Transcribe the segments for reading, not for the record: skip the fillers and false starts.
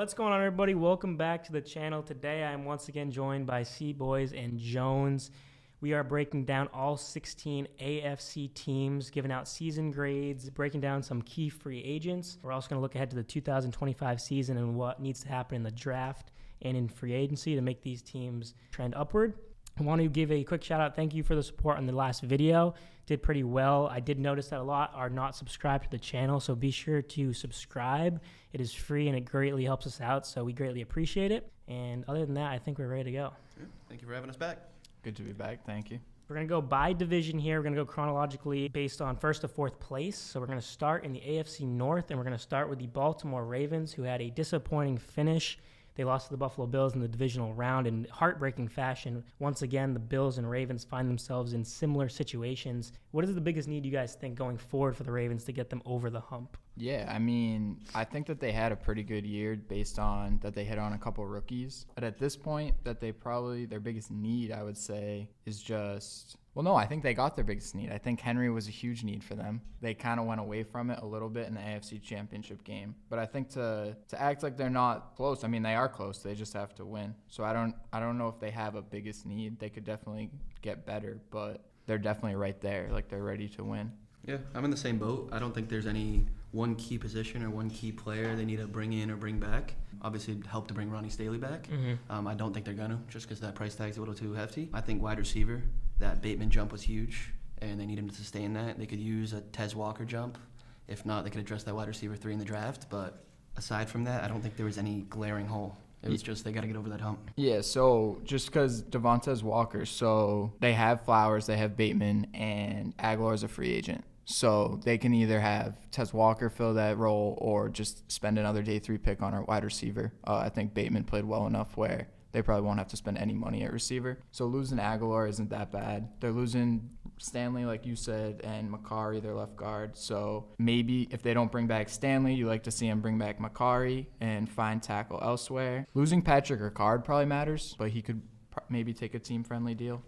What's going on, everybody? Welcome back to the channel. Today I am once again joined by C-Boys and Jones. We are breaking down all 16 AFC teams, giving out season grades, breaking down some key free agents. We're also going to look ahead to the 2025 season and what needs to happen in the draft and in free agency to make these teams trend upward. I want to give a quick shout out. Thank you for the support on the last video. Did pretty well. I did notice that a lot are not subscribed to the channel, so be sure to subscribe. It is free and it greatly helps us out, so we greatly appreciate it. And other than that, I think we're ready to go. Yeah, thank you for having us back. Good to be back. Thank you. We're going to go by division here. We're going to go chronologically based on first to fourth place. So we're going to start in the AFC North, and we're going to start with the Baltimore Ravens, who had a disappointing finish. They lost to the Buffalo Bills in the divisional round in heartbreaking fashion. Once again, the Bills and Ravens find themselves in similar situations. What is the biggest need you guys think going forward for the Ravens to get them over the hump? Yeah, I mean, I think that they had a pretty good year based on that they hit on a couple rookies. But at this point, that they probably, their biggest need, I would say, is just... Well, no, I think they got their biggest need. I think Henry was a huge need for them. They kind of went away from it a little bit in the AFC Championship game. But I think to act like they're not close, I mean, they are close. They just have to win. So I don't know if they have a biggest need. They could definitely get better, but they're definitely right there. Like, they're ready to win. Yeah, I'm in the same boat. I don't think there's any one key position or one key player they need to bring in or bring back. Obviously, it'd help to bring Ronnie Staley back. I don't think they're going to, just because that price tag's a little too hefty. I think wide receiver, that Bateman jump was huge, and they need him to sustain that. They could use a Tez Walker jump. If not, they could address that wide receiver 3 in the draft. But aside from that, I don't think there was any glaring hole. It was just they got to get over that hump. Yeah, so just because Devontae Walker, so they have Flowers, they have Bateman, and Aguilar's a free agent. So they can either have Tez Walker fill that role or just spend another day 3 pick on our wide receiver. I think Bateman played well enough where they probably won't have to spend any money at receiver. So losing Aguilar isn't that bad. They're losing Stanley, like you said, and Macari, their left guard. So maybe if they don't bring back Stanley, you like to see them bring back Macari and find tackle elsewhere. Losing Patrick Ricard probably matters, but he could maybe take a team-friendly deal.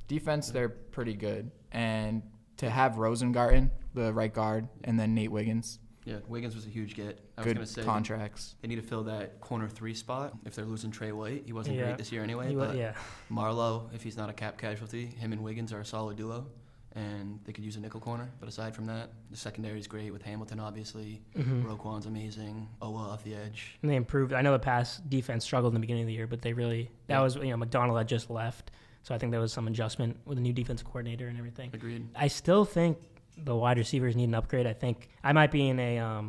Defense, they're pretty good. And to have Rosengarten, the right guard, and then Nate Wiggins. Yeah, Wiggins was a huge get. I Good was going to say contracts. They need to fill that corner 3 spot if they're losing Trey White. He wasn't great this year anyway. But Marlowe, if he's not a cap casualty, him and Wiggins are a solid duo. And they could use a nickel corner. But aside from that, the secondary is great with Hamilton, obviously. Roquan's amazing. Owa off the edge. And they improved. I know the pass defense struggled in the beginning of the year, but they really – that was, McDonald had just left. So I think there was some adjustment with the new defensive coordinator and everything. Agreed. I still think the wide receivers need an upgrade. I think I might be in a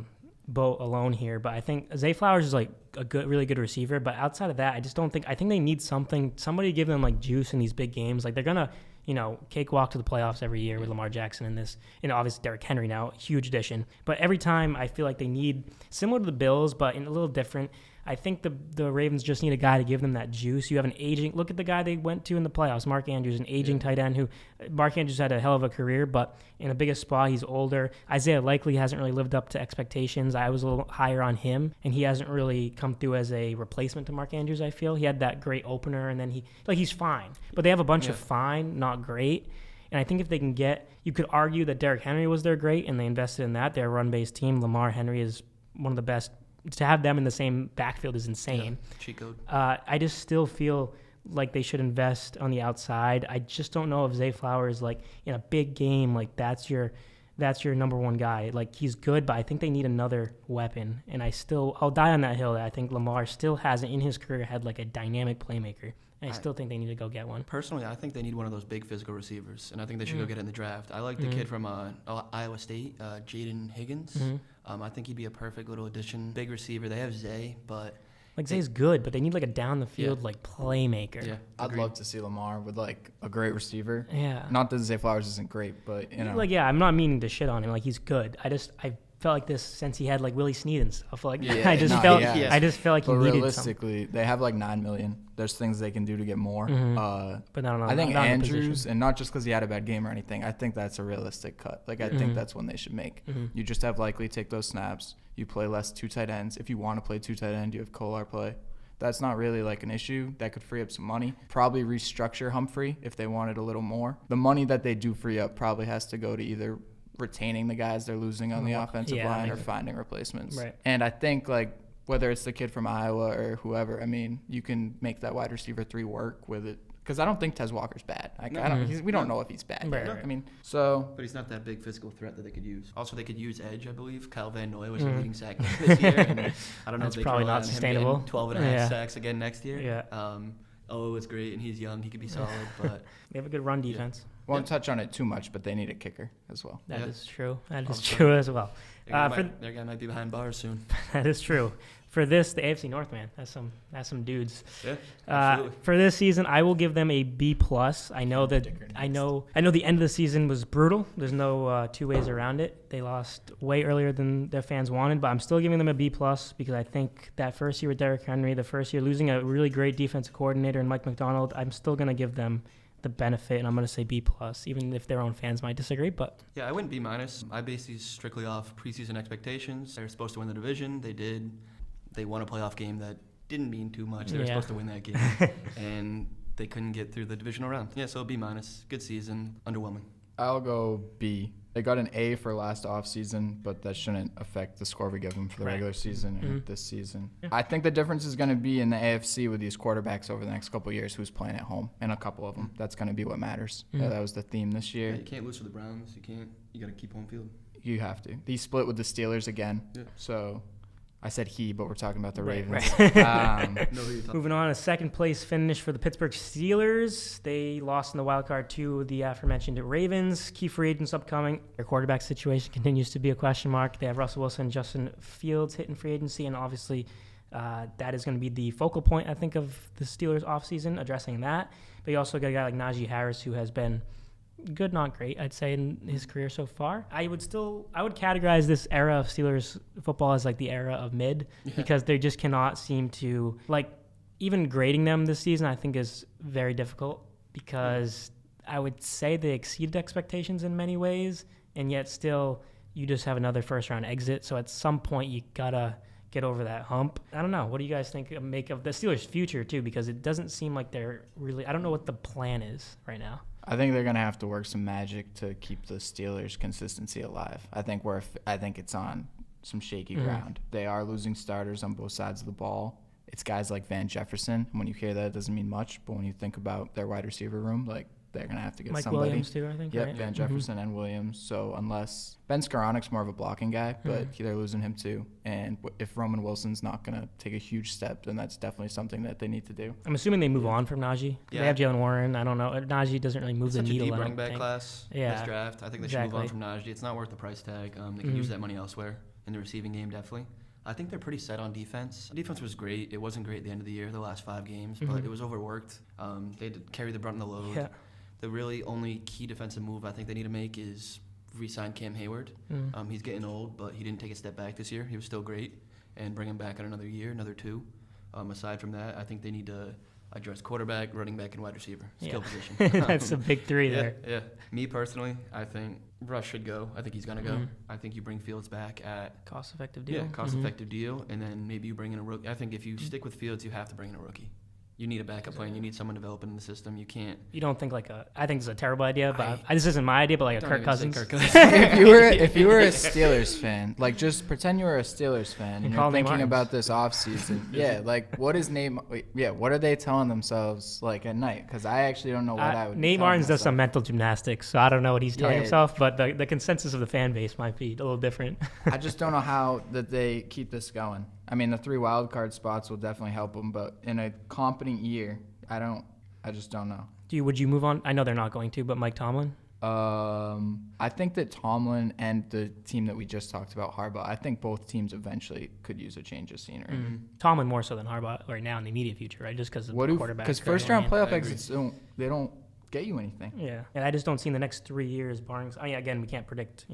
boat alone here, but I think Zay Flowers is like a really good receiver. But outside of that, I just don't think – I think they need somebody to give them like juice in these big games. Like they're going to – cakewalk to the playoffs every year with Lamar Jackson in this. Obviously Derrick Henry now, huge addition. But every time I feel like they need, similar to the Bills, but in a little different, I think the Ravens just need a guy to give them that juice. You have an aging, look at the guy they went to in the playoffs, Mark Andrews, an aging tight end who, Mark Andrews had a hell of a career, but in the biggest spot, he's older. Isaiah Likely hasn't really lived up to expectations. I was a little higher on him, and he hasn't really come through as a replacement to Mark Andrews, I feel. He had that great opener, and then he's fine. But they have a bunch of fine, not great. And I think if they can you could argue that Derrick Henry was their great, and they invested in that. They're a run-based team. Lamar Henry is one of the best. To have them in the same backfield is insane. Yeah, cheat code. I just still feel like they should invest on the outside. I just don't know if Zay Flowers, like in a big game, like that's your number one guy. Like he's good, but I think they need another weapon. And I'll die on that hill that I think Lamar still hasn't in his career had like a dynamic playmaker. And I still think they need to go get one. Personally, I think they need one of those big physical receivers, and I think they should go get it in the draft. I like the kid from Iowa State, Jaden Higgins. I think he'd be a perfect little addition. Big receiver. They have Zay, but... Like Zay's good, but they need like a down-the-field like playmaker. Yeah, I'd love to see Lamar with like a great receiver. Yeah. Not that Zay Flowers isn't great, but I'm not meaning to shit on him. Like he's good. I felt like this since he had like Willie Snead and stuff. Like I just felt like he needed realistically, they have like $9 million. There's things they can do to get more. But I think Andrews, and not just because he had a bad game or anything. I think that's a realistic cut. Like I think that's one they should make. You just have Likely take those snaps. You play less 2 tight ends. If you want to play 2 tight end, you have Kolar play. That's not really like an issue. That could free up some money. Probably restructure Humphrey if they wanted a little more. The money that they do free up probably has to go to either retaining the guys they're losing on the offensive line or finding replacements. Right. And I think like whether it's the kid from Iowa or whoever. I mean, you can make that wide receiver 3 work with it. Because I don't think Tez Walker's bad. We don't know if he's bad. Right, yet. right. I mean, so. But he's not that big physical threat that they could use. Also, they could use edge, I believe. Kyle Van Noy was the leading sack this year. And I don't know That's if they probably can rely not on him sustainable. getting 12 and a half sacks again next year. Yeah. Oh, it's great, and he's young. He could be solid, but They have a good run defense. Won't touch on it too much, but they need a kicker as well. That is true. That is Also, true as well. their guy might be behind bars soon. That is true. For this, the AFC North, man, that's some dudes. Yeah, absolutely. For this season, I will give them a B+. I know that I know the end of the season was brutal. There's no two ways around it. They lost way earlier than their fans wanted, but I'm still giving them a B+ because I think that first year with Derrick Henry, the first year losing a really great defensive coordinator and Mike McDonald, I'm still going to give them the benefit, and I'm going to say B+, even if their own fans might disagree. But yeah, I went B-. I base these strictly off preseason expectations. They were supposed to win the division. They did. They won a playoff game that didn't mean too much. They were supposed to win that game, and they couldn't get through the divisional round. Yeah, so B-. Good season. Underwhelming. I'll go B. They got an A for last offseason, but that shouldn't affect the score we give them for the regular season or this season. Yeah. I think the difference is going to be in the AFC with these quarterbacks over the next couple of years, who's playing at home, and a couple of them. That's going to be what matters. Yeah, that was the theme this year. Yeah, you can't lose to the Browns. You got to keep home field. You have to. He split with the Steelers again, so... I said he, but we're talking about the Ravens. Right. Moving on, a second place finish for the Pittsburgh Steelers. They lost in the wild card to the aforementioned Ravens. Key free agents upcoming. Their quarterback situation continues to be a question mark. They have Russell Wilson, Justin Fields hitting free agency, and obviously that is going to be the focal point, I think, of the Steelers offseason, addressing that. But you also got a guy like Najee Harris, who has been good, not great, I'd say, in his career so far. I would categorize this era of Steelers football as like the era of mid, because they just cannot seem to, like, even grading them this season I think is very difficult, because I would say they exceeded expectations in many ways, and yet still you just have another first round exit. So at some point you gotta get over that hump. I don't know. What do you guys make of the Steelers' future too? Because it doesn't seem like they're really, I don't know what the plan is right now. I think they're going to have to work some magic to keep the Steelers' consistency alive. I think it's on some shaky ground. They are losing starters on both sides of the ball. It's guys like Van Jefferson. When you hear that, it doesn't mean much, but when you think about their wide receiver room, like, they're going to have to get Mike somebody. Williams too, I think. Yep, right? Van Jefferson and Williams. So unless Ben Skoronek's more of a blocking guy, but they're losing him too. And if Roman Wilson's not going to take a huge step, then that's definitely something that they need to do. I'm assuming they move on from Najee. Yeah. They have Jalen Warren. I don't know. Najee doesn't really move the needle. Such a deep running back class this draft. I think they should move on from Najee. It's not worth the price tag. They can use that money elsewhere in the receiving game, definitely. I think they're pretty set on defense. Defense was great. It wasn't great at the end of the year, the last 5 games, but it was overworked. They had to carry the brunt of the load. Yeah. The really only key defensive move I think they need to make is re-sign Cam Hayward. He's getting old, but he didn't take a step back this year. He was still great. And bring him back in another year, another 2. Aside from that, I think they need to address quarterback, running back, and wide receiver. Skill position. That's a big 3 there. Yeah. Me personally, I think Rush should go. I think he's going to go. I think you bring Fields back at cost-effective deal. Yeah, cost-effective deal. And then maybe you bring in a rookie. I think if you stick with Fields, you have to bring in a rookie. You need a backup plan. You need someone developing in the system. You can't. You don't think I think this is a terrible idea, but this isn't my idea, but like a Kirk Cousins. if you were a Steelers fan, like, just pretend you were a Steelers fan and you're thinking about this offseason. Like, what are they telling themselves, like, at night? Because I actually don't know what I would. Nate Martins does some mental gymnastics, so I don't know what he's telling himself, but the consensus of the fan base might be a little different. I just don't know how that they keep this going. I mean, the 3 wild card spots will definitely help them, but in a competent year, I just don't know. Would you move on? I know they're not going to, but Mike Tomlin? I think that Tomlin and the team that we just talked about, Harbaugh, I think both teams eventually could use a change of scenery. Tomlin more so than Harbaugh right now in the immediate future, right? Just because of the quarterback. Because first-round playoff exits, they don't get you anything. Yeah, and I just don't see in the next 3 years, barring, again, we can't predict,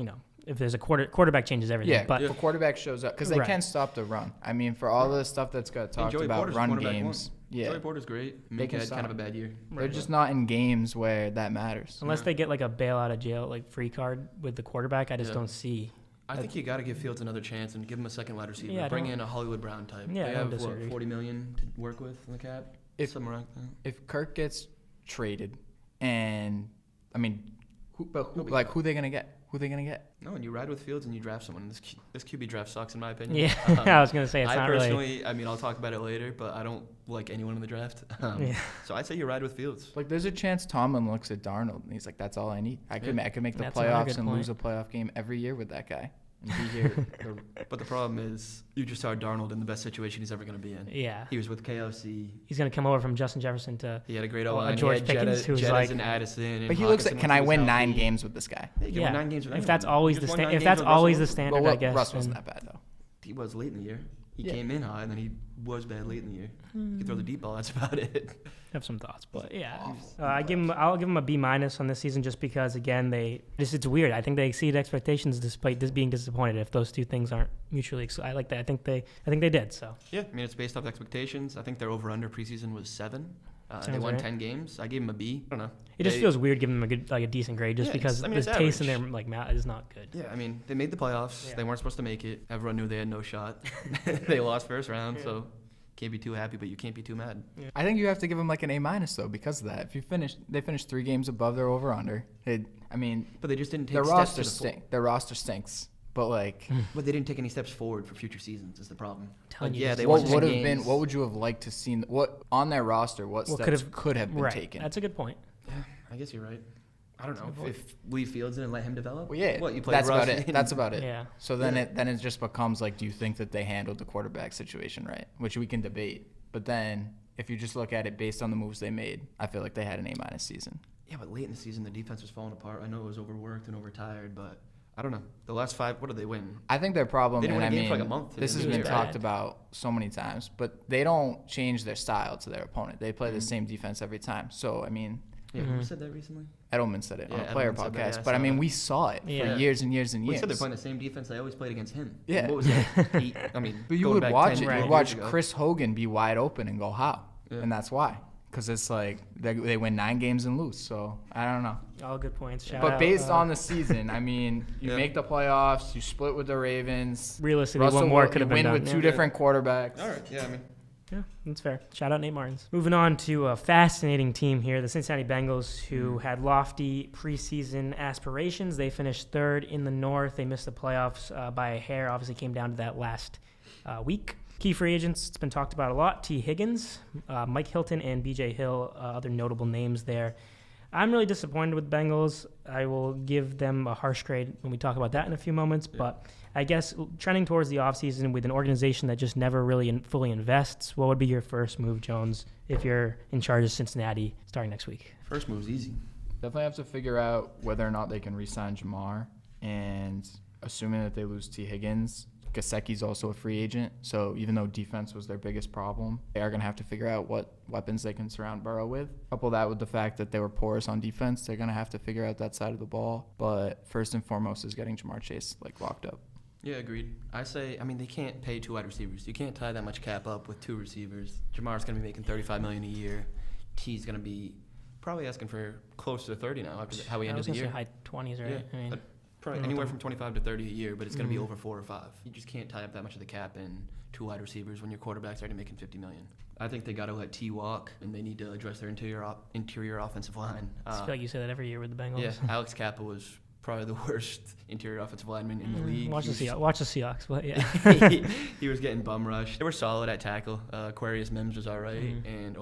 if there's a quarterback changes everything. Yeah, but if a quarterback shows up, because they can stop the run. I mean, for all the stuff that's got talked about, run games. Yeah, Joey Porter's great. Mick had kind of a bad year. They're just not in games where that matters. Unless they get like a bail out of jail, like free card with the quarterback, I just don't see. I think you got to give Fields another chance and give him a second wide receiver. Yeah, bring in a Hollywood Brown type. Yeah, they have $40 million to work with in the cap. Somewhere like that. If Kirk gets traded, and I mean, who are they gonna get? Who are they going to get? No, and you ride with Fields and you draft someone. This QB draft sucks in my opinion. Yeah, I was gonna say it's I not personally, really. I mean, I'll talk about it later, but I don't like anyone in the draft. So I'd say you ride with Fields. Like, there's a chance Tomlin looks at Darnold and he's like, "That's all I need. I could make the That's another playoffs good and point. lose a playoff game every year with that guy and be here." But the problem is, you just saw Darnold in the best situation he's ever going to be in. Yeah, He was with KOC. he's gonna come over from Justin Jefferson to. He had a great Well, O-line. George He had Pickens, who's Jettas like- and Addison. And But he looks Hawkinson like, can once I he was win 9 healthy. games with this guy? Yeah, you can win 9 games with If anyone. that's always He the just won 9 if games that's with always the Russell. standard, Well, I guess. Russ wasn't then- that bad, though. He was late in the year. He Yeah. came in hot, and then he was bad late in the year. He could throw the deep ball. That's about it. Have some thoughts, but yeah, Awful. I'll give him a B- on this season just because again it's weird. I think they exceeded expectations despite this being disappointed. If those two things aren't mutually, I like that. I think they did. So Yeah, I mean, it's based off expectations. I think their over-under preseason was 7. They Sounds won right. 10 games. I gave them a B. I don't know. it just They- feels weird giving them a decent grade just Yeah, because I mean, the it's taste in their average. mouth is not good. Yeah, I mean, they made the playoffs. Yeah. They weren't supposed to make it. Everyone knew they had no shot. They lost first round, so can't be too happy, but you can't be too mad. I think you have to give them like an A- though because of that. If they finished 3 games above their over/under. I mean, But they just didn't take their steps roster to the full- stink. Their roster stinks. But like, But they didn't take any steps forward for future seasons. Is the problem? Telling Like, you yeah, this they is- what won would 10 have been? games. What would you have liked to seen? What on their roster? What steps could have been right. taken? That's a good point. Yeah, I guess you're right. I don't know if Lee Fields didn't let him develop. Well, yeah, What you played that's Russ about it. and- That's about it. Yeah. So then it just becomes like, do you think that they handled the quarterback situation right? Which we can debate. But then if you just look at it based on the moves they made, I feel like they had an A- season. Yeah, but late in the season, the defense was falling apart. I know it was overworked and overtired, but I don't know. The last 5, what did they win? I think their problem, They didn't and win a I game for mean, like a month. this has It was been bad. talked about so many times, but they don't change their style to their opponent. They play the same defense every time. So, I mean, Yeah, who said that recently? Edelman said it on Yeah, a player Edelman said that, podcast, yeah, I but I saw mean, that. we saw it Yeah. for years and years and We years. said they're playing the same defense they always played against him. Yeah. What was that? I mean, But you going would back watch 10 it. right. You'd years watch ago. Chris Hogan be wide open and go, how? Yeah. And that's why. Because it's like they win 9 games and lose. So I don't know. All good points. Shout But out, based on the season, I mean, you Yeah. make the playoffs, you split with the Ravens. realistically, Russell one more Wil- could have you been win done. with yeah. 2 different quarterbacks. All right. Yeah, I mean, Yeah, that's fair. Shout out Nate Martins. Moving on to a fascinating team here, the Cincinnati Bengals, who had lofty preseason aspirations. They finished 3rd in the North. They missed the playoffs by a hair. Obviously came down to that last week. Key free agents, it's been talked about a lot. T. Higgins, Mike Hilton, and B.J. Hill, other notable names there. I'm really disappointed with Bengals. I will give them a harsh grade when we talk about that in a few moments. But I guess trending towards the offseason with an organization that just never really fully invests, what would be your first move, Jones, if you're in charge of Cincinnati starting next week? first move's easy. Definitely have to figure out whether or not they can re-sign Jamar. And assuming that they lose T. Higgins, Gesicki's also a free agent. So even though defense was their biggest problem, they are going to have to figure out what weapons they can surround Burrow with. Couple that with the fact that they were porous on defense, they're going to have to figure out that side of the ball. But first and foremost is getting Jamar Chase locked up. Yeah, agreed. I mean, they can't pay 2 wide receivers. You can't tie that much cap up with 2 receivers. Jamar's going to be making $35 million a year. T's going to be probably asking for close to 30 now after how he I was ended the going to year. say high 20s, right? Yeah, I mean, probably I don't anywhere know. from 25 to 30 a year, but it's going to be Mhm. over 4 or 5. You just can't tie up that much of the cap in 2 wide receivers when your quarterback's already making $50 million. I think they got to let T walk, and they need to address their interior offensive line. I feel like you say that every year with the Bengals. Yeah, Alex Kappa was probably the worst interior offensive lineman in the league. Watch the He Seahawks, but yeah. he was getting bum rushed. They were solid at tackle. Aquarius Mims was all right, Mhm. and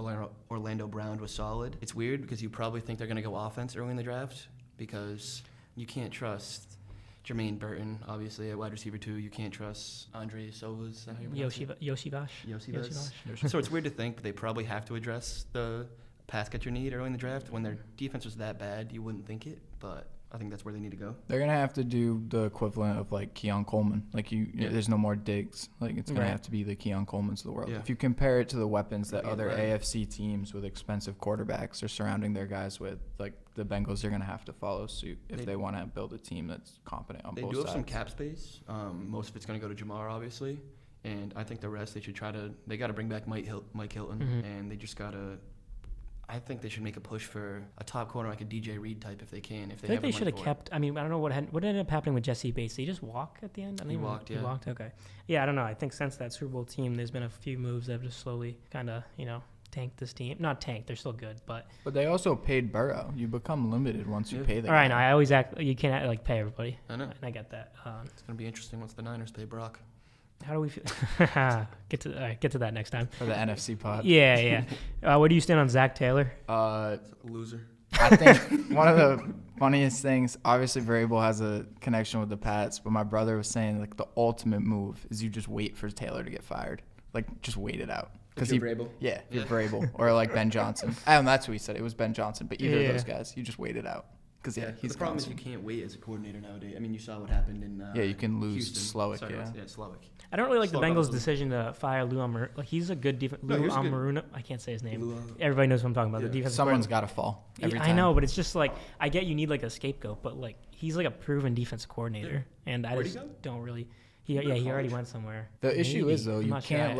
Orlando Brown was solid. It's weird because you probably think they're going to go offense early in the draft because you can't trust Jermaine Burton, obviously, at wide receiver 2. You can't trust Andre Sovas. Yoshivash. Yosivas. So it's weird to think they probably have to address the pass catcher need early in the draft. When their defense was that bad, you wouldn't think it, but I think that's where they need to go. They're going to have to do the equivalent of Keon Coleman. Yeah. There's no more digs. It's going Right. to have to be the Keon Colemans of the world. Yeah. If you compare it to the weapons that Yeah, other right. AFC teams with expensive quarterbacks are surrounding their guys with, the Bengals are going to have to follow suit if they want to build a team that's competent on They both do have sides. some cap space. Most of it's going to go to Jamar, obviously. And I think the rest, they got to bring back Mike Hilton, Mhm. and they just got to, I think they should make a push for a top corner like a DJ Reed type if they can. If I they feel like have they the should money have for it. kept. I mean, I don't know what ended up happening with Jesse Bates. Did he just walk at the end? He walked, yeah. He walked. Okay. Yeah, I don't know. I think since that Super Bowl team, there's been a few moves that have just slowly kind of, tank this team. Not tank, they're still good, but they also paid Burrow. You become limited once you pay the all right, guy. no, I always act you can't like pay everybody. I know. And I get that. It's gonna be interesting once the Niners pay Brock. How do we feel? Get to that next time. For the NFC pod. Yeah. Where do you stand on Zach Taylor? Loser. I think one of the funniest things, obviously Vrabel has a connection with the Pats, but my brother was saying like the ultimate move is you just wait for Taylor to get fired. Like just wait it out. If you're Vrabel? Yeah, if you're Vrabel. Or like Ben Johnson. That's who he said. It was Ben Johnson. But either of those guys, you just wait it out. Because he's the problem is you can't wait as a coordinator nowadays. I mean, you saw what happened in you can lose Houston. Slowick. Sorry, Yeah, Slowick. I don't really like the Bengals' Slowick. decision to fire Lou Amar. Like he's a good defense. No, Lou he was good. Amaruna. I can't say his name. Lou, Everybody knows what I'm talking about. yeah. The defense. someone's got to fall every time. I know, but it's just like I get you need like a scapegoat, but like he's like a proven defensive coordinator, and I Where'd he just go? don't really. He He already college? went somewhere. The issue Maybe. is though I'm you not sure. can't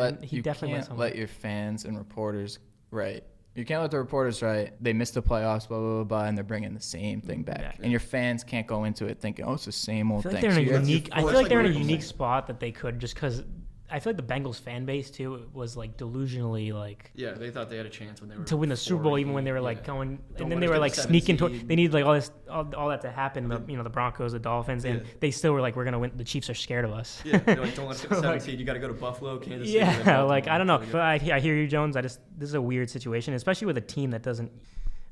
somewhere. let your fans and reporters You can't let the reporters they missed the playoffs, blah, blah, blah, blah, and they're bringing the same thing back. And your fans can't go into it thinking, it's the same old thing. I feel like they're in a Ravens. unique spot that they could just because I feel like the Bengals fan base too was like delusionally like Yeah, they thought they had a chance when they were to win the Super Bowl, even when they were like going, and then they were like sneaking toward. They needed like all that to happen. The Broncos, the Dolphins, and they still were like, we're gonna win. The Chiefs are scared of us. Yeah, they're like, don't let us get the 7th seed. You got to go to Buffalo, Kansas City. Yeah, like I don't know, but I hear you, Jones. This is a weird situation, especially with a team that doesn't.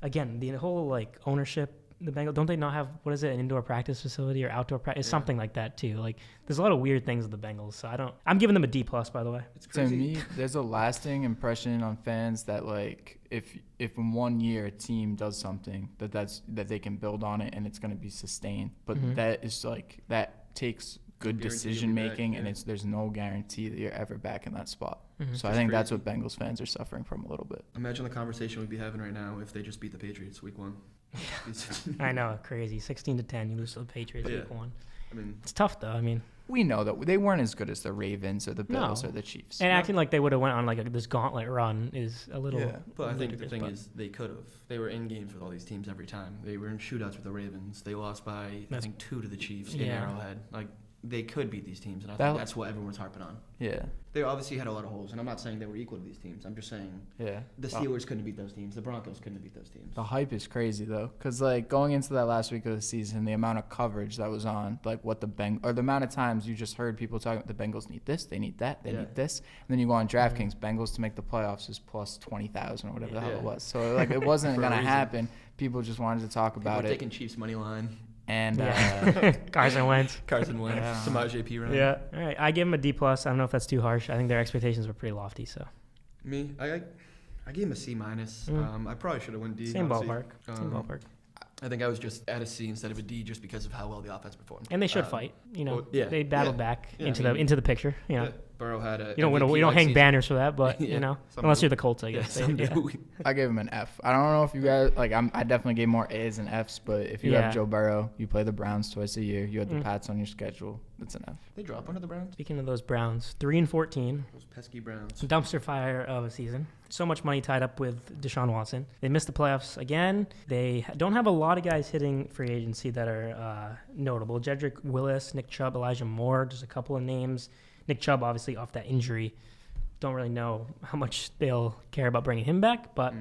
Again, the whole like ownership. The Bengals, don't they not have, what is it, an indoor practice facility or outdoor practice? Something like that too. Like there's a lot of weird things with the Bengals. So I'm giving them a D+, by the way. It's To crazy. me, there's a lasting impression on fans that like if in 1 year a team does something that they can build on it and it's going to be sustained. But that is like that takes good Guarantee decision you'll be making back, and there's no guarantee that you're ever back in that spot. So I It's think that's crazy. what Bengals fans are suffering from a little bit. Imagine the conversation we'd be having right now if they just beat the Patriots week 1. I know, crazy. 16-10, you lose to the Patriots week 1. I mean, It's tough though. I mean, We know that they weren't as good as the Ravens or the Bills No. or the Chiefs. and acting like they would have went on like this gauntlet run is a little. Yeah. but I think the ludicrous, thing but- is they could have. They were in games with all these teams every time. They were in shootouts with the Ravens. They lost by I think 2 to the Chiefs in Yeah. Arrowhead. Like they could beat these teams, and I That- think that's what everyone's harping on. Yeah. They obviously had a lot of holes, and I'm not saying they were equal to these teams. I'm just saying Yeah. the Steelers couldn't beat those teams. The Broncos couldn't beat those teams. The hype is crazy though, because like going into that last week of the season, the amount of coverage that was on, like what the amount of times you just heard people talking about the Bengals need this, they need that, they need this, and then you go on DraftKings, Bengals to make the playoffs is plus 20,000 or whatever the hell it was. So like it wasn't For a gonna reason. happen. People just wanted to talk People about were it, taking Chiefs money line. and Carson Wentz. Carson Wentz, Samaje Perine. Yeah. All right. I give him a D+. I don't know if that's too harsh. I think their expectations were pretty lofty. So Me, I gave him a C-. I probably should have went D. same honestly. ballpark. Same ballpark. I think I was just at a C instead of a D just because of how well the offense performed. And they should fight. well, yeah, they battled yeah. back Yeah, into I mean, the picture. You know, Yeah, Burrow had a. you don't MVP hang season. banners for that, but Yeah, some unless do. you're the Colts, I guess. Yeah, some Yeah. do. I gave him an F. I don't know if you guys I definitely gave more A's and F's, but if you Yeah. have Joe Burrow, you play the Browns twice a year, you had the Pats on your schedule, that's an F. They drop under the Browns. Speaking of those Browns, 3-14, Those pesky Browns. dumpster fire of a season. So much money tied up with Deshaun Watson. They missed the playoffs again. They don't have a lot of guys hitting free agency that are notable. Jedrick Willis, Nick Chubb, Elijah Moore, just a couple of names. Nick Chubb, obviously, off that injury. Don't really know how much they'll care about bringing him back, but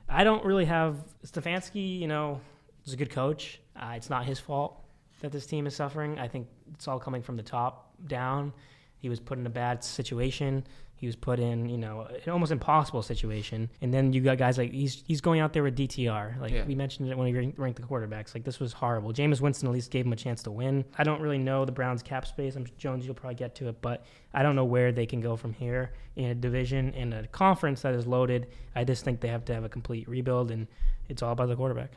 I don't really have Stefanski. Is a good coach. It's not his fault that this team is suffering. I think it's all coming from the top down. He was put in a bad situation. He was put in, an almost impossible situation. And then you got guys like he's going out there with DTR. Like we mentioned it when we ranked the quarterbacks. Like this was horrible. Jameis Winston at least gave him a chance to win. I don't really know the Browns' cap space. Jones, you'll probably get to it, but I don't know where they can go from here in a division in a conference that is loaded. I just think they have to have a complete rebuild, and it's all about the quarterback.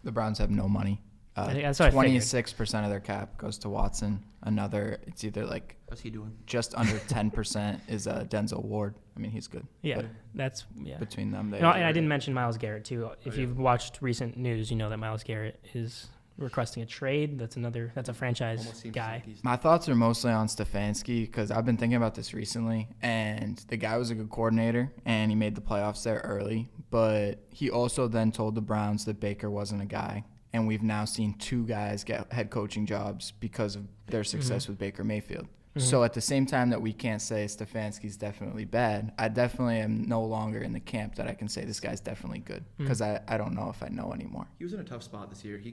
The Browns have no money. That's what I figured. 26% of their cap goes to Watson. It's either like What's he doing? just under 10% is Denzel Ward. I mean, he's good. Yeah, But between them, they and I didn't mention Myles Garrett too. If you've watched recent news, you know that Myles Garrett is requesting a trade. That's a franchise Almost seems guy. like he's- My thoughts are mostly on Stefanski because I've been thinking about this recently, and the guy was a good coordinator, and he made the playoffs there early, but he also then told the Browns that Baker wasn't a guy, and we've now seen 2 guys get head coaching jobs because of their success with Baker Mayfield. So at the same time that we can't say Stefanski's definitely bad, I definitely am no longer in the camp that I can say this guy's definitely good, because I don't know if I know anymore. He was in a tough spot this year. He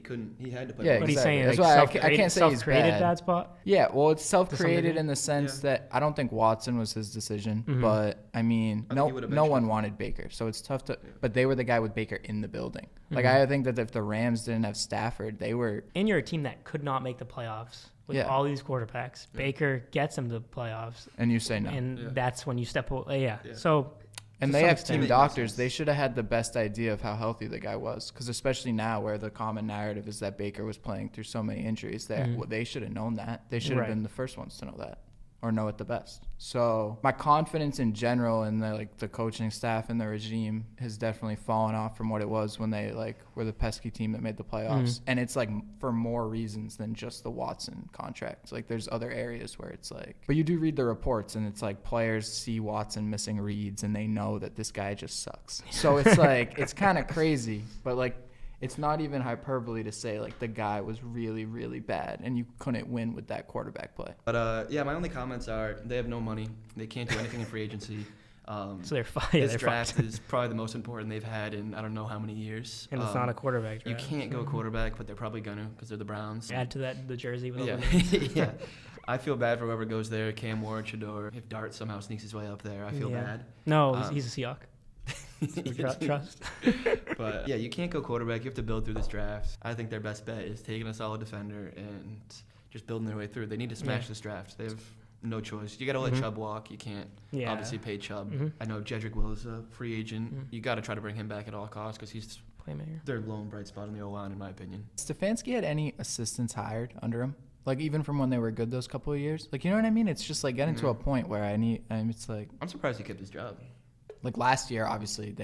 had to play. Yeah, What exactly. he's saying, That's like why I can't say he's self-created bad. bad spot. Yeah, well, it's self-created degree? in the sense that I don't think Watson was his decision, but I mean, I think he would've no benched one him. wanted Baker, so it's tough to. But they were the guy with Baker in the building. Like I think that if the Rams didn't have Stafford, they were. And you're a team that could not make the playoffs with all these quarterbacks. Baker gets them to the playoffs, And you say no. and that's when you step away. Yeah. So. And to they some have extent, team it makes doctors. sense. They should have had the best idea of how healthy the guy was, because especially now where the common narrative is that Baker was playing through so many injuries, they should have known that. They should have Right. been the first ones to know that, or know it the best. So my confidence in general in the coaching staff and the regime has definitely fallen off from what it was when they were the pesky team that made the playoffs. And it's for more reasons than just the Watson contract. There's other areas where it's but you do read the reports and it's players see Watson missing reads and they know that this guy just sucks. So it's it's kind of crazy, but it's not even hyperbole to say the guy was really, really bad and you couldn't win with that quarterback play. But my only comments are they have no money. They can't do anything in free agency. So they're fine. This draft is probably the most important they've had in I don't know how many years. And it's not a quarterback You draft. can't go quarterback, but they're probably gonna because they're the Browns. Add to that the jersey with all Yeah, the names. yeah. I feel bad for whoever goes there. Cam Ward, Shador. If Dart somehow sneaks his way up there, I feel bad. No, he's a Seahawk. Trust. But yeah, you can't go quarterback. You have to build through this draft. I think their best bet is taking a solid defender and just building their way through. They need to smash this draft. They have no choice. You got to let Chubb walk. You can't obviously pay Chubb. I know Jedrick Will is a free agent. You got to try to bring him back at all costs because he's Playmaker. their lone bright spot in the O-line, in my opinion. Stefanski had any assistants hired under him? Even from when they were good those couple of years? You know what I mean? It's just getting to a point where it's I'm surprised he kept his job. last year, obviously,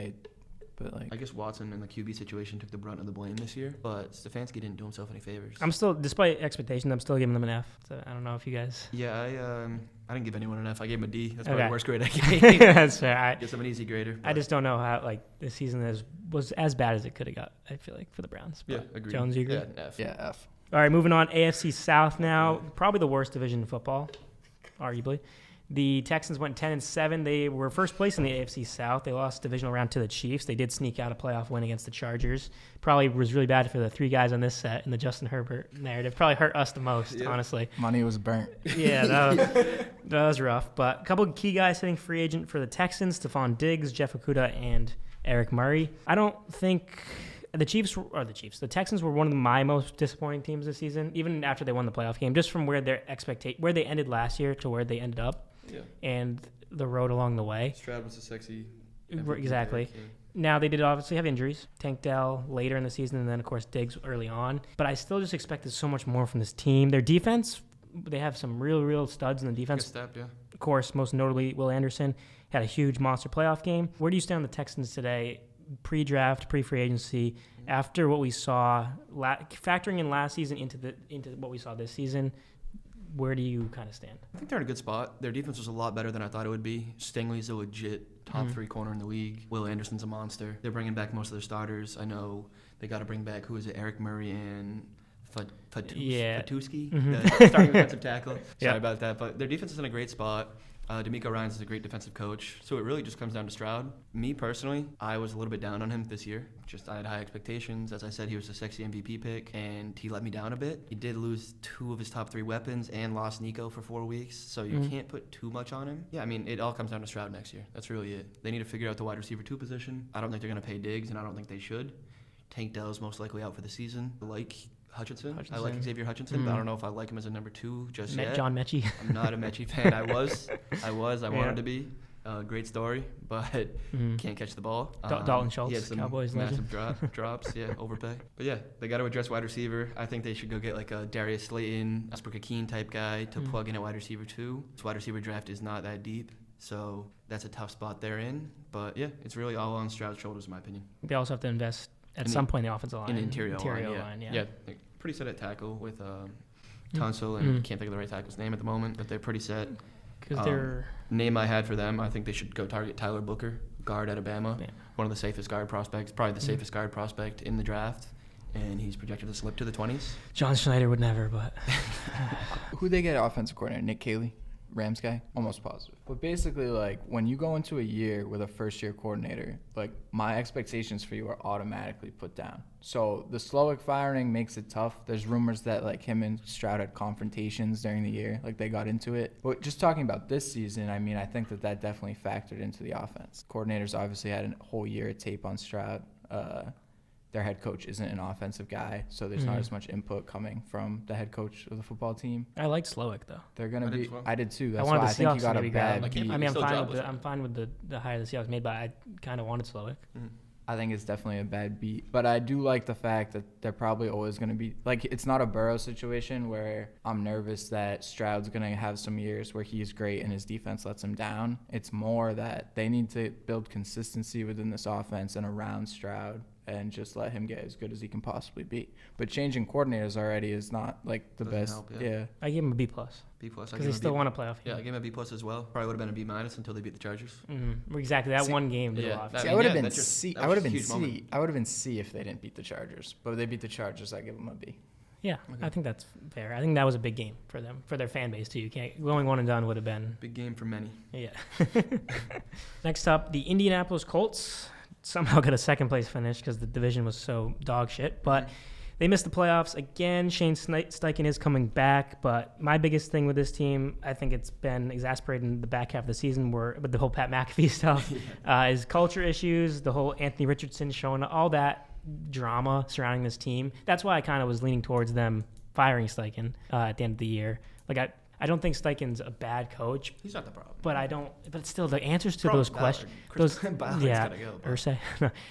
but I guess Watson in the QB situation took the brunt of the blame this year, but Stefanski didn't do himself any favors. I'm still, despite expectations, I'm still giving them an F. So I don't know if you guys. Yeah, I didn't give anyone an F. I gave him a D. That's probably Okay. the worst grade I gave. That's fair. I Guess I'm an easy grader. I just don't know how this season was as bad as it could have got. I feel for the Browns. Yeah, But agreed. Jones, you agree? Yeah, an F. yeah, F. All right, moving on. AFC South now. Probably the worst division in football, arguably. The Texans went 10-7. They were first place in the AFC South. They lost divisional round to the Chiefs. They did sneak out a playoff win against the Chargers. Probably was really bad for the three guys on this set in the Justin Herbert narrative. Probably hurt us the most, honestly. Money was burnt. Yeah, that was rough. But a couple of key guys hitting free agent for the Texans: Stephon Diggs, Jeff Okudah, and Eric Murray. I don't think the Texans were one of my most disappointing teams this season, even after they won the playoff game, just from where where they ended last year to where they ended up. Yeah. And the road along the way. Stroud was a sexy. Exactly. Now, they did obviously have injuries. Tank Dell later in the season, and then, of course, Diggs early on. But I still just expected so much more from this team. Their defense, they have some real studs in the defense. Good step, yeah. Of course, most notably, Will Anderson had a huge monster playoff game. Where do you stand on the Texans today, pre-draft, pre-free agency, after what we saw, factoring in last season into what we saw this season? Where do you kind of stand? I think they're in a good spot. Their defense was a lot better than I thought it would be. Stingley's a legit top three corner in the league. Will Anderson's a monster. They're bringing back most of their starters. I know they got to bring back, who is it, Eric Murray and Fatuski, the starting defensive tackle. Sorry about that. But their defense is in a great spot. D'Amico Ryans is a great defensive coach. So it really just comes down to Stroud. Me, personally, I was a little bit down on him this year. I had high expectations. As I said, he was a sexy MVP pick, and he let me down a bit. He did lose two of his top three weapons and lost Nico for 4 weeks, so you can't put too much on him. Yeah, I mean, it all comes down to Stroud next year. That's really it. They need to figure out the wide receiver 2 position. I don't think they're going to pay Diggs, and I don't think they should. Tank Dell's most likely out for the season. I like Hutchinson. I like Xavier Hutchinson, but I don't know if I like him as a number 2 just yet. John Mechie. I'm not a Mechie fan. I wanted to be. Great story, but can't catch the ball. Dalton Schultz, he had some Cowboys massive drops. Yeah, overpay. But yeah, they got to address wide receiver. I think they should go get like a Darius Slayton, Asper-Kakeen type guy to plug in at wide receiver 2. This wide receiver draft is not that deep, so that's a tough spot they're in. But yeah, it's really all on Stroud's shoulders, in my opinion. They also have to invest at some point in the offensive line. In the interior line, yeah. Yeah, they're pretty set at tackle with Tunsil, and can't think of the right tackle's name at the moment, but they're pretty set. Because they're... Name I had for them, I think they should go target Tyler Booker, guard at Alabama, one of the safest guard prospects, probably the safest guard prospect in the draft, and he's projected to slip to the 20s. John Schneider would never, but... Who they get offensive coordinator? Nick Caley? Rams guy? Almost positive. But basically, like, when you go into a year with a first-year coordinator, like, my expectations for you are automatically put down. So the Slowick firing makes it tough. There's rumors that, like, him and Stroud had confrontations during the year. Like, they got into it. But just talking about this season, I mean, I think that definitely factored into the offense. Coordinators obviously had a whole year of tape on Stroud. Their head coach isn't an offensive guy, so there's not as much input coming from the head coach of the football team. I liked Slowick, though. They're going to be – I did too. I That's wanted why the I think he Seahawks got to a maybe bad go. beat. I mean, I'm fine with the hire the Seahawks made, but I kind of wanted Slowick. I think it's definitely a bad beat. But I do like the fact that they're probably always going to be – like, it's not a Burrow situation where I'm nervous that Stroud's going to have some years where he's great and his defense lets him down. It's more that they need to build consistency within this offense and around Stroud and just let him get as good as he can possibly be. But changing coordinators already is not, like, the best. Help, yeah. I gave him a B+. B+. Because they still want to play off. Yeah, I gave him a B+ as well. Probably would have been a B- until they beat the Chargers. Exactly. That one game. Yeah. See, I would have been C. I would have been C. I would have been C if they didn't beat the Chargers. But if they beat the Chargers, I give them a B. Yeah, okay. I think that's fair. I think that was a big game for them, for their fan base too. You can't going one and done would have been big game for many. Yeah. Next up, the Indianapolis Colts somehow got a second place finish because the division was so dog shit, but they missed the playoffs again. Shane Steichen is coming back, but my biggest thing with this team, I think it's been exasperated in the back half of the season with the whole Pat McAfee stuff, is culture issues, the whole Anthony Richardson showing all that drama surrounding this team. That's why I kind of was leaning towards them firing Steichen at the end of the year. Like I don't think Steichen's a bad coach. He's not the problem. But still, the answers to those questions, Irsay.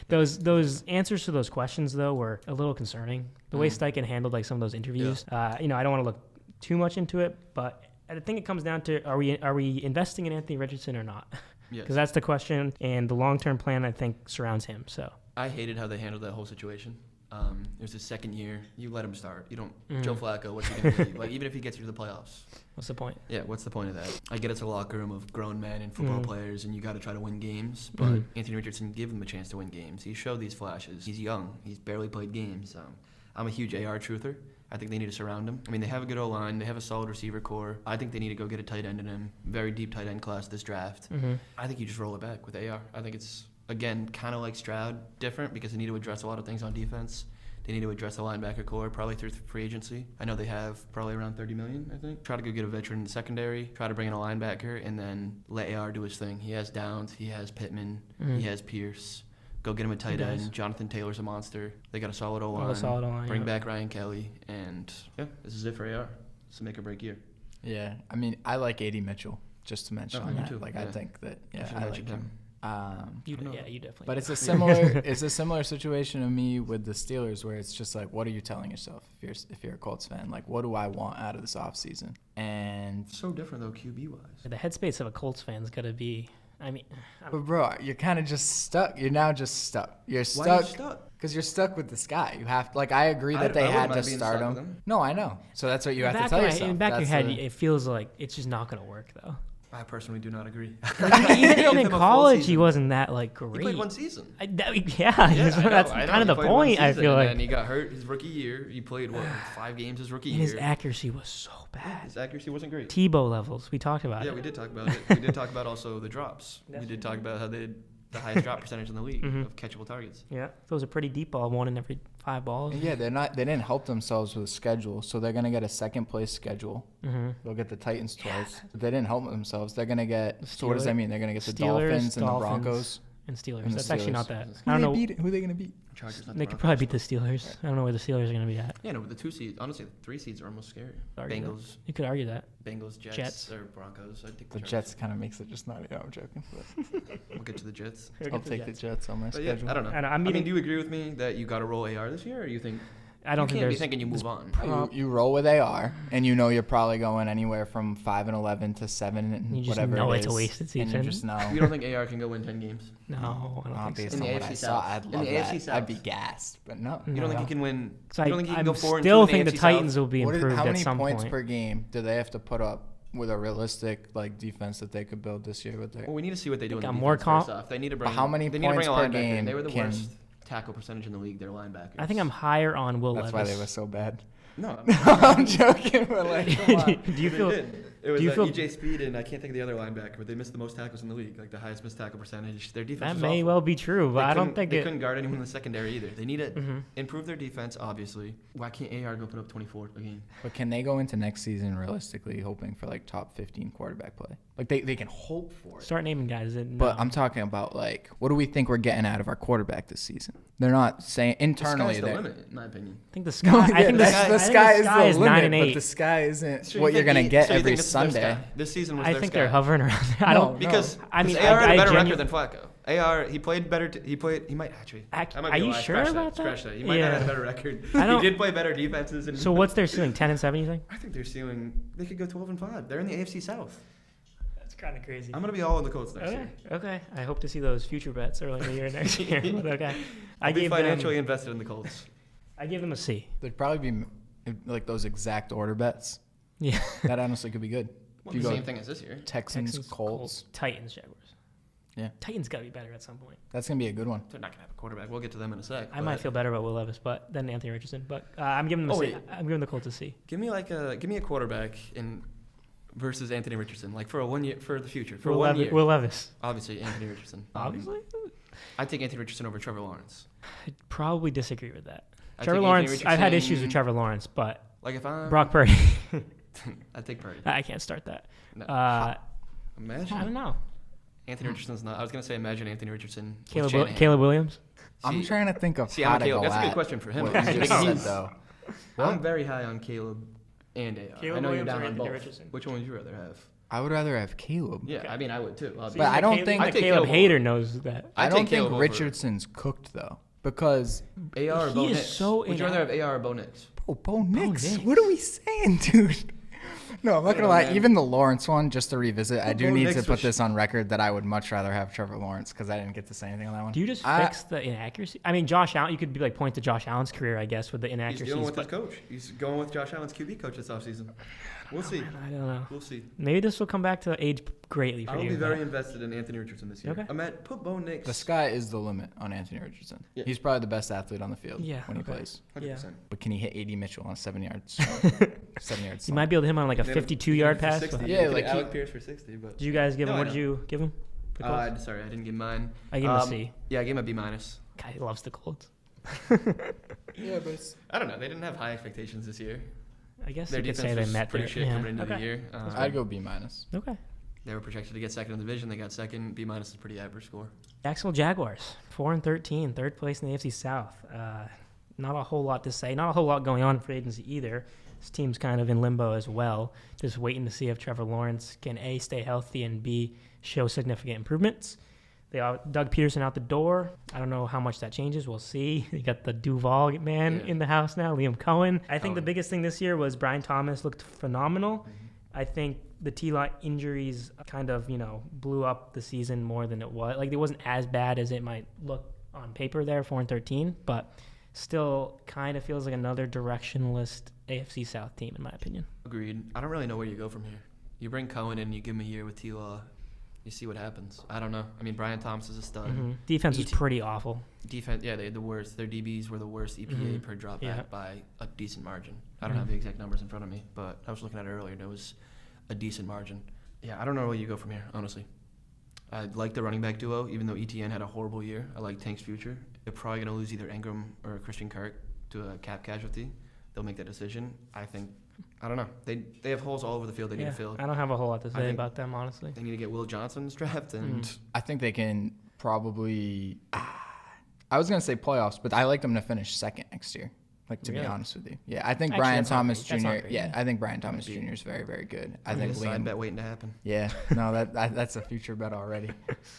those answers to those questions though were a little concerning. The way Steichen handled like some of those interviews. I don't want to look too much into it, but I think it comes down to are we investing in Anthony Richardson or not? Because that's the question, and the long-term plan I think surrounds him. So I hated how they handled that whole situation. It was his second year. You let him start. You don't Joe Flacco. What's he gonna do? Like even if he gets you to the playoffs, what's the point? Yeah, what's the point of that? I get it's a locker room of grown men and football players, and you got to try to win games. But Anthony Richardson, give him a chance to win games. He showed these flashes. He's young. He's barely played games. I'm a huge AR truther. I think they need to surround him. I mean, they have a good O-line. They have a solid receiver core. I think they need to go get a tight end in him. Very deep tight end class this draft. I think you just roll it back with AR. I think it's, again, kind of like Stroud, different because they need to address a lot of things on defense. They need to address the linebacker core, probably through free agency. I know they have probably around $30 million, I think. Try to go get a veteran in the secondary, try to bring in a linebacker, and then let AR do his thing. He has Downs, he has Pittman, he has Pierce. Go get him a tight end. Jonathan Taylor's a monster. They got a solid O-line. Bring back Ryan Kelly, and this is it for AR. It's a make or break year. Yeah, I mean, I like A.D. Mitchell, just to mention on that. Too. I think that I like him. You definitely. But it's a similar situation to me with the Steelers, where it's just like, what are you telling yourself if you're a Colts fan? Like, what do I want out of this offseason? And so different though, QB wise. The headspace of a Colts fan is gonna be. But bro, you're kind of just stuck. You're now just stuck. You're stuck. Why are you stuck? Because you're stuck with this guy. You have to, I agree that they had to start him. No, I know. So that's what you have to tell yourself. In the back of your head, it feels like it's just not gonna work though. I personally do not agree. Even in college, he wasn't that great. He played one season. That's kind of the point. I feel like. And he got hurt his rookie year. He played 5 games his rookie year. His accuracy was so bad. His accuracy wasn't great. Tebow levels. We talked about it. Yeah, we did talk about it. We did talk about also the drops. We did talk about how they had the highest drop percentage in the league of catchable targets. Yeah, those are pretty deep ball, 1 in every 5 balls. Yeah, they didn't help themselves with the schedule, so they're gonna get a second place schedule. They'll get the Titans twice. But they didn't help themselves. They're gonna get. So what does that mean? They're gonna get the Dolphins and the Broncos. And Steelers. That's actually not that. I don't know. Who are they going to beat? Chargers. They could probably beat the Steelers. I don't know where the Steelers are going to be at. Yeah, no, but the 2 seeds, honestly, the 3 seeds are almost scary. Bengals. You could argue that. Bengals, Jets. Or Broncos. I'd take the Jets kind of makes it just not. I'm joking. We'll get to the Jets. I'll take the Jets on my schedule. I don't know. I mean, do you agree with me that you got to roll AR this year, or you think? I don't think there's. You thinking you move on? You roll with AR, and you know you're probably going anywhere from 5-11 to 7 and you whatever. You just know it's a wasted season. And you just know. You don't think AR can go win 10 games? No, I don't think so. Based on what I saw, I'd love that. I'd be gassed, but no. You don't think he can win? You don't think he can go 4-2 in the AFC South? Still think the Titans will be improved at some point. How many points per game do they have to put up with a realistic defense that they could build this year with their? Well, we need to see what they do in the more defense first off. They need to bring. How many points per game? They were the worst tackle percentage in the league. Their linebackers. I think I'm higher on Will Levis. That's why they were so bad. No, I'm joking. But come on. Do you feel? It was Do you feel- EJ Speed and I can't think of the other linebacker, but they missed the most tackles in the league, like the highest missed tackle percentage. Their defense That was may awful. well be true, but I don't think they it. couldn't guard anyone in the secondary either. They need to improve their defense, obviously. Why can't AR go put up 24 a game? But can they go into next season realistically hoping for like top 15 quarterback play? Like they can hope for it. Start naming guys. But I'm talking about like, what do we think we're getting out of our quarterback this season? They're not saying internally. The sky's the limit, in my opinion. I think the sky. I think the sky is the 9 and 8. But the sky isn't So what you you're think gonna get so you every think this is their Sunday. sky? This season was I their think sky. they're hovering around there. I No, don't. Because I mean, AR had a better genu- record than Flacco. AR, he played better. He might actually. That might Are be a you lie. sure Scratch about that? Scratch that. He might Yeah. not have a better record. I don't- He did play better defenses. And So what's their ceiling? 10-7, you think? I think they're ceiling. They could go 12-5. They're in the AFC South. That's kind of crazy. I'm gonna be all in the Colts next Okay. year. Okay. I hope to see those future bets early in the year next year. But okay. I'll be gave financially them. invested in the Colts. I give them a C. There'd probably be like those exact order bets. Yeah. That honestly could be good. Well, If you the go same thing as this year. Texans, Colts. Titans, Jaguars. Yeah. Titans got to be better at some point. That's gonna be a good one. They're not gonna have a quarterback. We'll get to them in a sec. I might feel better about Will Levis, but then Anthony Richardson. But I'm giving them a C. wait. I'm giving the Colts a C. Give me a quarterback versus Anthony Richardson, like for a 1 year for the future for Will, one year. Will Levis. Obviously Anthony Richardson. Obviously. I take Anthony Richardson over Trevor Lawrence. I'd probably disagree with that. I Trevor take Lawrence, Anthony I've had Richardson- issues with Trevor Lawrence, but Like if I'm Brock Purdy, I take Purdy. I can't start that. No. Imagine I don't know. Anthony Richardson's not. I was gonna say imagine Anthony Richardson. with Caleb, Shanahan. Caleb Williams. I'm See- trying to think of See, how I'm to Caleb. go That's a good at question for him. what I you just know. said, though. I'm very high on Caleb and AR. Caleb I know Williams you're down or on Anthony both. Richardson? Which one would you rather have? I would rather have Caleb. Yeah, Okay. I mean I would too. Obviously. But I don't Caleb, think- the I take Caleb Caleb hater over. knows that. I I'd don't take think Caleb over- Richardson's cooked though, because AR or He Bo is Nix? so Would you rather have AR or Bo Nix? Bo Nix. Nix. What are we saying, dude? No, I'm not gonna Yeah, lie. man. Even the Lawrence one, just to revisit, I do Bo need Nix to was put this on record that I would much rather have Trevor Lawrence because I didn't get to say anything on that one. Do you just I- fix the inaccuracy? I mean, Josh Allen. You could be like point to Josh Allen's career, I guess, with the He's inaccuracies. dealing with his but coach. He's going with Josh Allen's QB coach this offseason. We'll see. I don't know. We'll see. Maybe this will come back to age greatly for I will you. be very but- invested in Anthony Richardson this year. Okay. Put Bo Nix. The sky is the limit on Anthony Richardson. Yeah. He's probably the best athlete on the field Yeah, when he okay. plays. 100%. But can he hit 80 Mitchell on a 7-yard 7-yard You might be able to hit him on like a Then 52-yard for pass. 60. but- Yeah, Yeah, like like Alec Pierce for 60. But Did you guys give him? No, I What did know. you give him? The Colts? sorry, I didn't give mine. I gave him a C. Yeah, I gave him a B minus. Guy loves the Colts. Yeah, but it's, I don't know. They didn't have high expectations this year. I guess Their you could defense say they was met pretty their. shit yeah. coming into okay. the year. I'd go B minus. Okay. They were projected to get second in the division. They got second. B minus is a pretty average score. Jacksonville Jaguars, 4-13, third place in the AFC South. Not a whole lot to say. Not a whole lot going on for agency either. This team's kind of in limbo as well. Just waiting to see if Trevor Lawrence can A, stay healthy, and B, show significant improvements. They are Doug Peterson out the door. I don't know how much that changes. We'll see. You got the Duval man Yeah. in the house now, Liam Cohen. I think the Cohen. biggest thing this year was Brian Thomas looked phenomenal. I think the T-line injuries kind of, blew up the season more than it was. Like, it wasn't as bad as it might look on paper there, 4-13, but still kind of feels like another directionless AFC South team, in my opinion. Agreed. I don't really know where you go from here. You bring Cohen in, you give him a year with T-Law, you see what happens. I don't know. I mean, Brian Thomas is a stud. Defense was ET pretty awful. Defense, yeah, they had the worst. Their DBs were the worst EPA per dropback Yeah. by a decent margin. I don't have the exact numbers in front of me, but I was looking at it earlier, and it was a decent margin. Yeah, I don't know where you go from here, honestly. I like the running back duo, even though ETN had a horrible year. I like Tank's future. They're probably going to lose either Ingram or Christian Kirk to a cap casualty. They'll make that decision. I don't know. They have holes all over the field they need to fill. I don't have a whole lot to I say think- about them, honestly. They need to get Will Johnson's draft, and I think they can probably. I was gonna say playoffs, but I like them to finish second next year. Like, to be Really? honest with you, yeah, I think Actually, Brian that's not Thomas great. That's not Jr. great, Yeah, yeah. I think Brian Thomas Jr. is very, very good. I think a side Liam. bet waiting to happen. Yeah, no, that's a future bet already.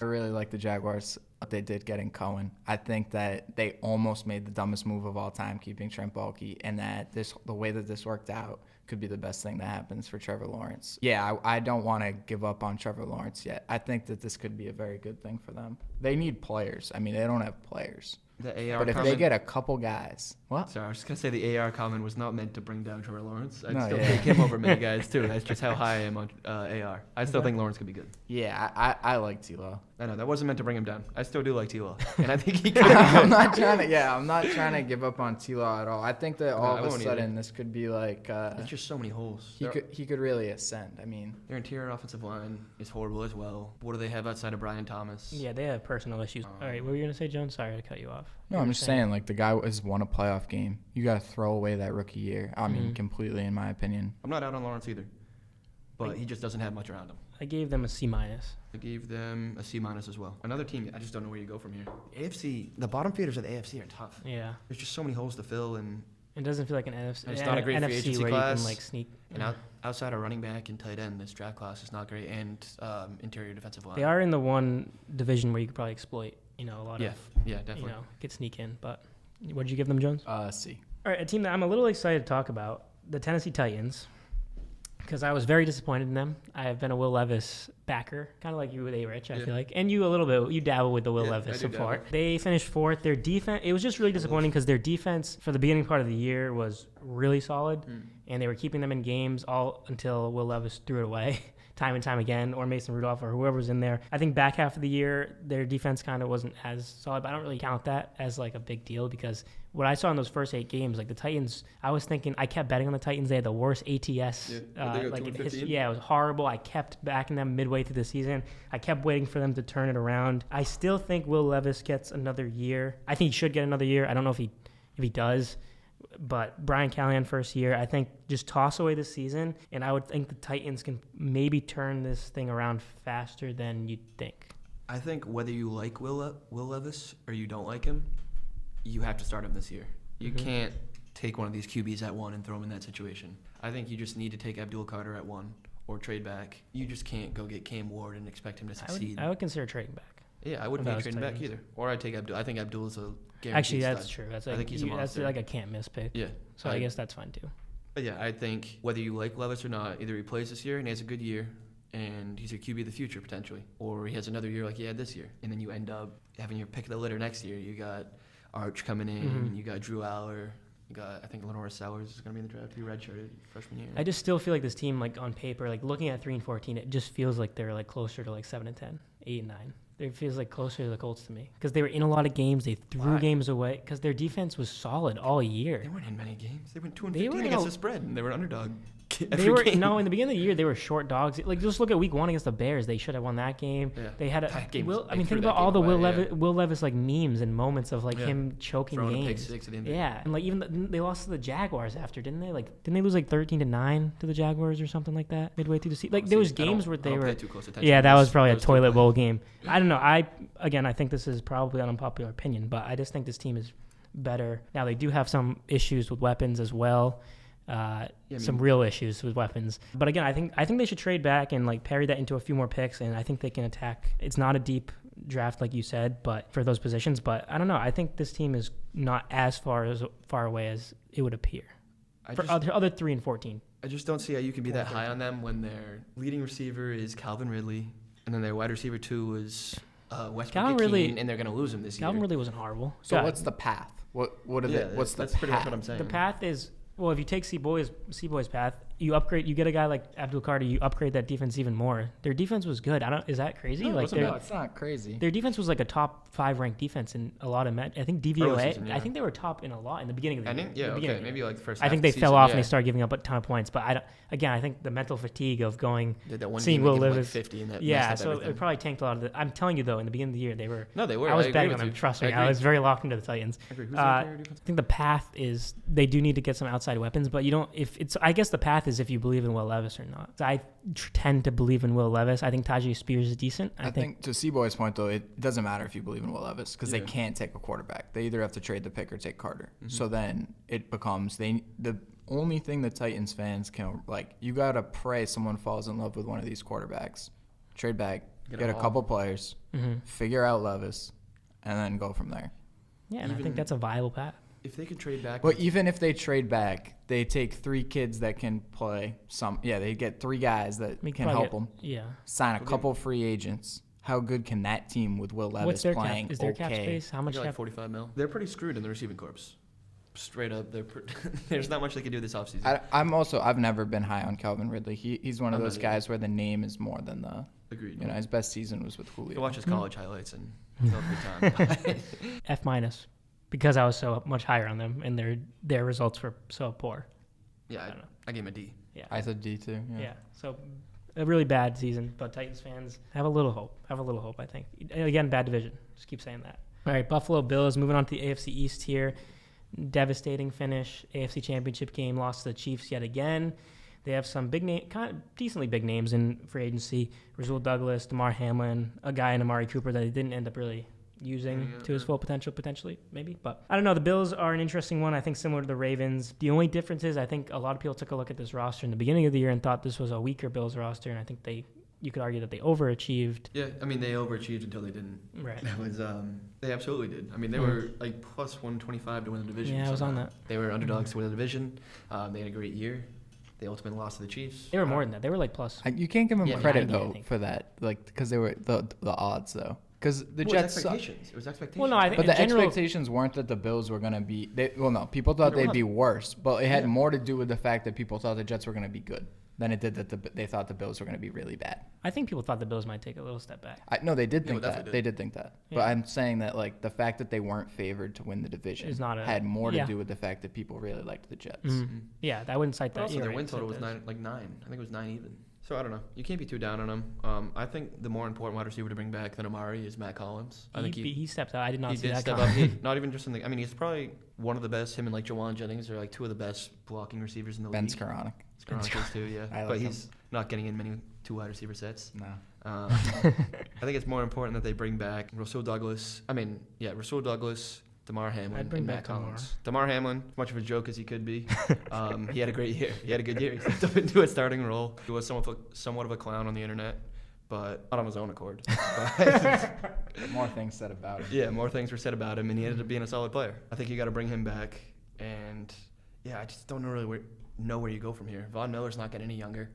I really like the Jaguars. What they did getting Cohen. I think that they almost made the dumbest move of all time, keeping Trent Baalke, and that the way that this worked out could be the best thing that happens for Trevor Lawrence. Yeah, I don't want to give up on Trevor Lawrence yet. I think that this could be a very good thing for them. They need players. I mean, they don't have players. The AR But if comment, they get a couple guys, what? Sorry, I was just going to say the AR comment was not meant to bring down Trevor Lawrence. I'd No, still yeah. take him over many guys, too. That's just how high I am on AR. I still think Lawrence could be good. Yeah, I like T-Law. I know, that wasn't meant to bring him down. I still do like T-Law. And I think he could be good. I'm not trying to give up on T-Law at all. I think that all I of a won't sudden either. this could be like It's just so many holes. He could really ascend. I mean, Their interior offensive line is horrible as well. What do they have outside of Brian Thomas? Yeah, they have personal issues. All right, what were you going to say, Jones? Sorry to cut you off. no, I'm just saying, like, the guy has won a playoff game. You got to throw away that rookie year. I mean, completely, in my opinion. I'm not out on Lawrence either, but he just doesn't have much around him. I gave them a C-. I gave them a C- as well. Another team, I just don't know where you go from here. AFC, the bottom feeders of the AFC are tough. Yeah. There's just so many holes to fill, and It doesn't feel like an NFC. it's not a great free NFC agency where class. you can like sneak. And outside of running back and tight end, this draft class is not great, and interior defensive line. They are in the one division where you could probably exploit, a lot of, definitely. get sneak in. But what did you give them, Jones? C. All right, a team that I'm a little excited to talk about, the Tennessee Titans, because I was very disappointed in them. I have been a Will Levis backer, kind of like you with A-Rich, I feel like. And you a little bit. You dabble with the Will Levis support. They finished fourth. Their defense, it was just really disappointing because their defense for the beginning part of the year was really solid, and they were keeping them in games all until Will Levis threw it away time and time again, or Mason Rudolph, or whoever was in there. I think back half of the year, their defense kind of wasn't as solid, but I don't really count that as like a big deal because what I saw in those first 8 games, like the Titans, I was thinking, I kept betting on the Titans. They had the worst ATS. It was horrible. I kept backing them midway through the season. I kept waiting for them to turn it around. I still think Will Levis gets another year. I think he should get another year. I don't know if he does. But Brian Callahan first year, I think just toss away this season, and I would think the Titans can maybe turn this thing around faster than you'd think. I think whether you like Will Levis or you don't like him, you have to start him this year. You can't take one of these QBs at 1 and throw him in that situation. I think you just need to take Abdul Carter at 1 or trade back. You just can't go get Cam Ward and expect him to succeed. I would consider trading back. Yeah, I wouldn't be trading back either. Or I'd take Abdul. I think Abdul is a guaranteed Actually, that's stud. true. I think he's a monster. That's like a can't miss pick. Yeah. So I guess that's fine too. But yeah, I think whether you like Levis or not, either he plays this year and he has a good year and he's a QB of the future potentially, or he has another year like he had this year, and then you end up having your pick of the litter next year. You got Arch coming in, you got Drew Aller, you got, I think Lenora Sowers is going to be in the draft. He redshirted freshman year. I just still feel like this team, like on paper, like looking at 3 and 14, it just feels like they're like closer to like 7 and 10, 8 and 9. It feels like closer to the Colts to me because they were in a lot of games. They threw games away because their defense was solid all year. They weren't in many games. They went 2-15 against the spread, and they were an underdog. In the beginning of the year they were short dogs. Like just look at week 1 against the Bears. They should have won that game. Yeah. They had think about all the Will Levis like memes and moments of like him choking throwing games. A pick 6 at the end. Yeah, and like even they lost to the Jaguars after, didn't they? Like didn't they lose like 13-9 to the Jaguars or something like that midway through the season? Like there was games where they were. Pay too close attention. Yeah, that was probably a toilet bowl game. I don't know. I think this is probably an unpopular opinion, but I just think this team is better. Now they do have some issues with weapons as well. Some real issues with weapons. But again, I think they should trade back and like parry that into a few more picks, and I think they can attack. It's not a deep draft like you said, but for those positions. But I don't know. I think this team is not as far away as it would appear. Other 3 and 14. I just don't see how you can be that high on them when their leading receiver is Calvin Ridley, and then their wide receiver 2 is Westbrook Ridley, and they're going to lose him this year. Calvin Ridley wasn't horrible. So what's the path? What's the pretty much what I'm saying. The path is, well, if you take C-Boy's path, you upgrade. You get a guy like Abdul Carter. You upgrade that defense even more. Their defense was good. Is that crazy? No, it's not crazy. Their defense was like a top 5 ranked defense in a lot of I think DVOA. Season, I think they were top in a lot in the beginning of the year. Maybe like the first. I think they fell off and they started giving up a ton of points. But I think the mental fatigue of seeing Will Levis like 50 and that so everything. It probably tanked a lot of the. I'm telling you though, in the beginning of the year they were. No, they were. I was betting on them. Trust me, I was very locked into the Titans. I think the path is they do need to get some outside weapons, but you don't. I guess the path is if you believe in Will Levis or not. I tend to believe in Will Levis. I think Tajay Spears is decent. I think to C-Boy's point though, it doesn't matter if you believe in Will Levis because they can't take a quarterback. They either have to trade the pick or take Carter. So then it becomes the only thing the Titans fans can you gotta pray someone falls in love with one of these quarterbacks. Trade back, get a couple players, figure out Levis, and then go from there. Yeah, and I think that's a viable path. If they could trade back. Well, even if they trade back, they take 3 kids that can play some. Yeah, they get 3 guys that can help them. Yeah. Sign a couple free agents. How good can that team with Will Levis playing? Is their cap space? How much? Like $45 million. They're pretty screwed in the receiving corps. Straight up, there's not much they can do this offseason. I've never been high on Calvin Ridley. He's one of those guys where the name is more than the. Agreed. His best season was with Julio. You watch his college highlights and he'll have a good time. F-, because I was so much higher on them and their results were so poor. Yeah, I gave him a D. Yeah. I said D too. Yeah. So a really bad season, but Titans fans have a little hope. I think. Again, bad division. Just keep saying that. All right, Buffalo Bills moving on to the AFC East here. Devastating finish. AFC Championship game, lost to the Chiefs yet again. They have some big name, kind of decently big names in free agency. Rasul Douglas, Damar Hamlin, a guy in Amari Cooper that they didn't end up really using to his full potential, potentially, maybe. But I don't know. The Bills are an interesting one. I think similar to the Ravens. The only difference is I think a lot of people took a look at this roster in the beginning of the year and thought this was a weaker Bills roster, and I think you could argue that they overachieved. Yeah, I mean, they overachieved until they didn't. Right. That was, they absolutely did. I mean, they were like plus 125 to win the division. Yeah, I was on that. They were underdogs to win the division. They had a great year. They ultimately lost to the Chiefs. They were more than that. They were like plus. You can't give them credit 90, though for that, like because they were the odds though. Because the Jets. It was expectations. Well, no, I think but the general, expectations weren't that the Bills were going to be. People thought they'd be worse, but it had more to do with the fact that people thought the Jets were going to be good than it did that they thought the Bills were going to be really bad. I think people thought the Bills might take a little step back. No, they did think that. definitely They did think that. Yeah. But I'm saying that like the fact that they weren't favored to win the division had more to do with the fact that people really liked the Jets. Mm-hmm. Yeah, I wouldn't cite But that. also, You're their right, win total cite was those. 9. I think it was 9 even. So I don't know. You can't be too down on them. I think the more important wide receiver to bring back than Amari is Matt Collins. I think He stepped out. I did not see did that step coming. up. Not even just something. I mean, he's probably one of the best. Him and like Jawan Jennings are like two of the best blocking receivers in the Ben league. Skoranek. Skoranek is too, yeah. I like But him. he's not getting in many 2 wide receiver sets. No. I think it's more important that they bring back Rasul Douglas, Damar Hamlin, I'd bring and back Matt Collins. Damar Hamlin, as much of a joke as he could be, he had a great year. He had a good year. He stepped up into a starting role. He was somewhat of a clown on the internet, but not on his own accord. More things said about it. Yeah, more things were said about him, and he ended up being a solid player. I think you got to bring him back, and yeah, I just don't really know where you go from here. Von Miller's not getting any younger,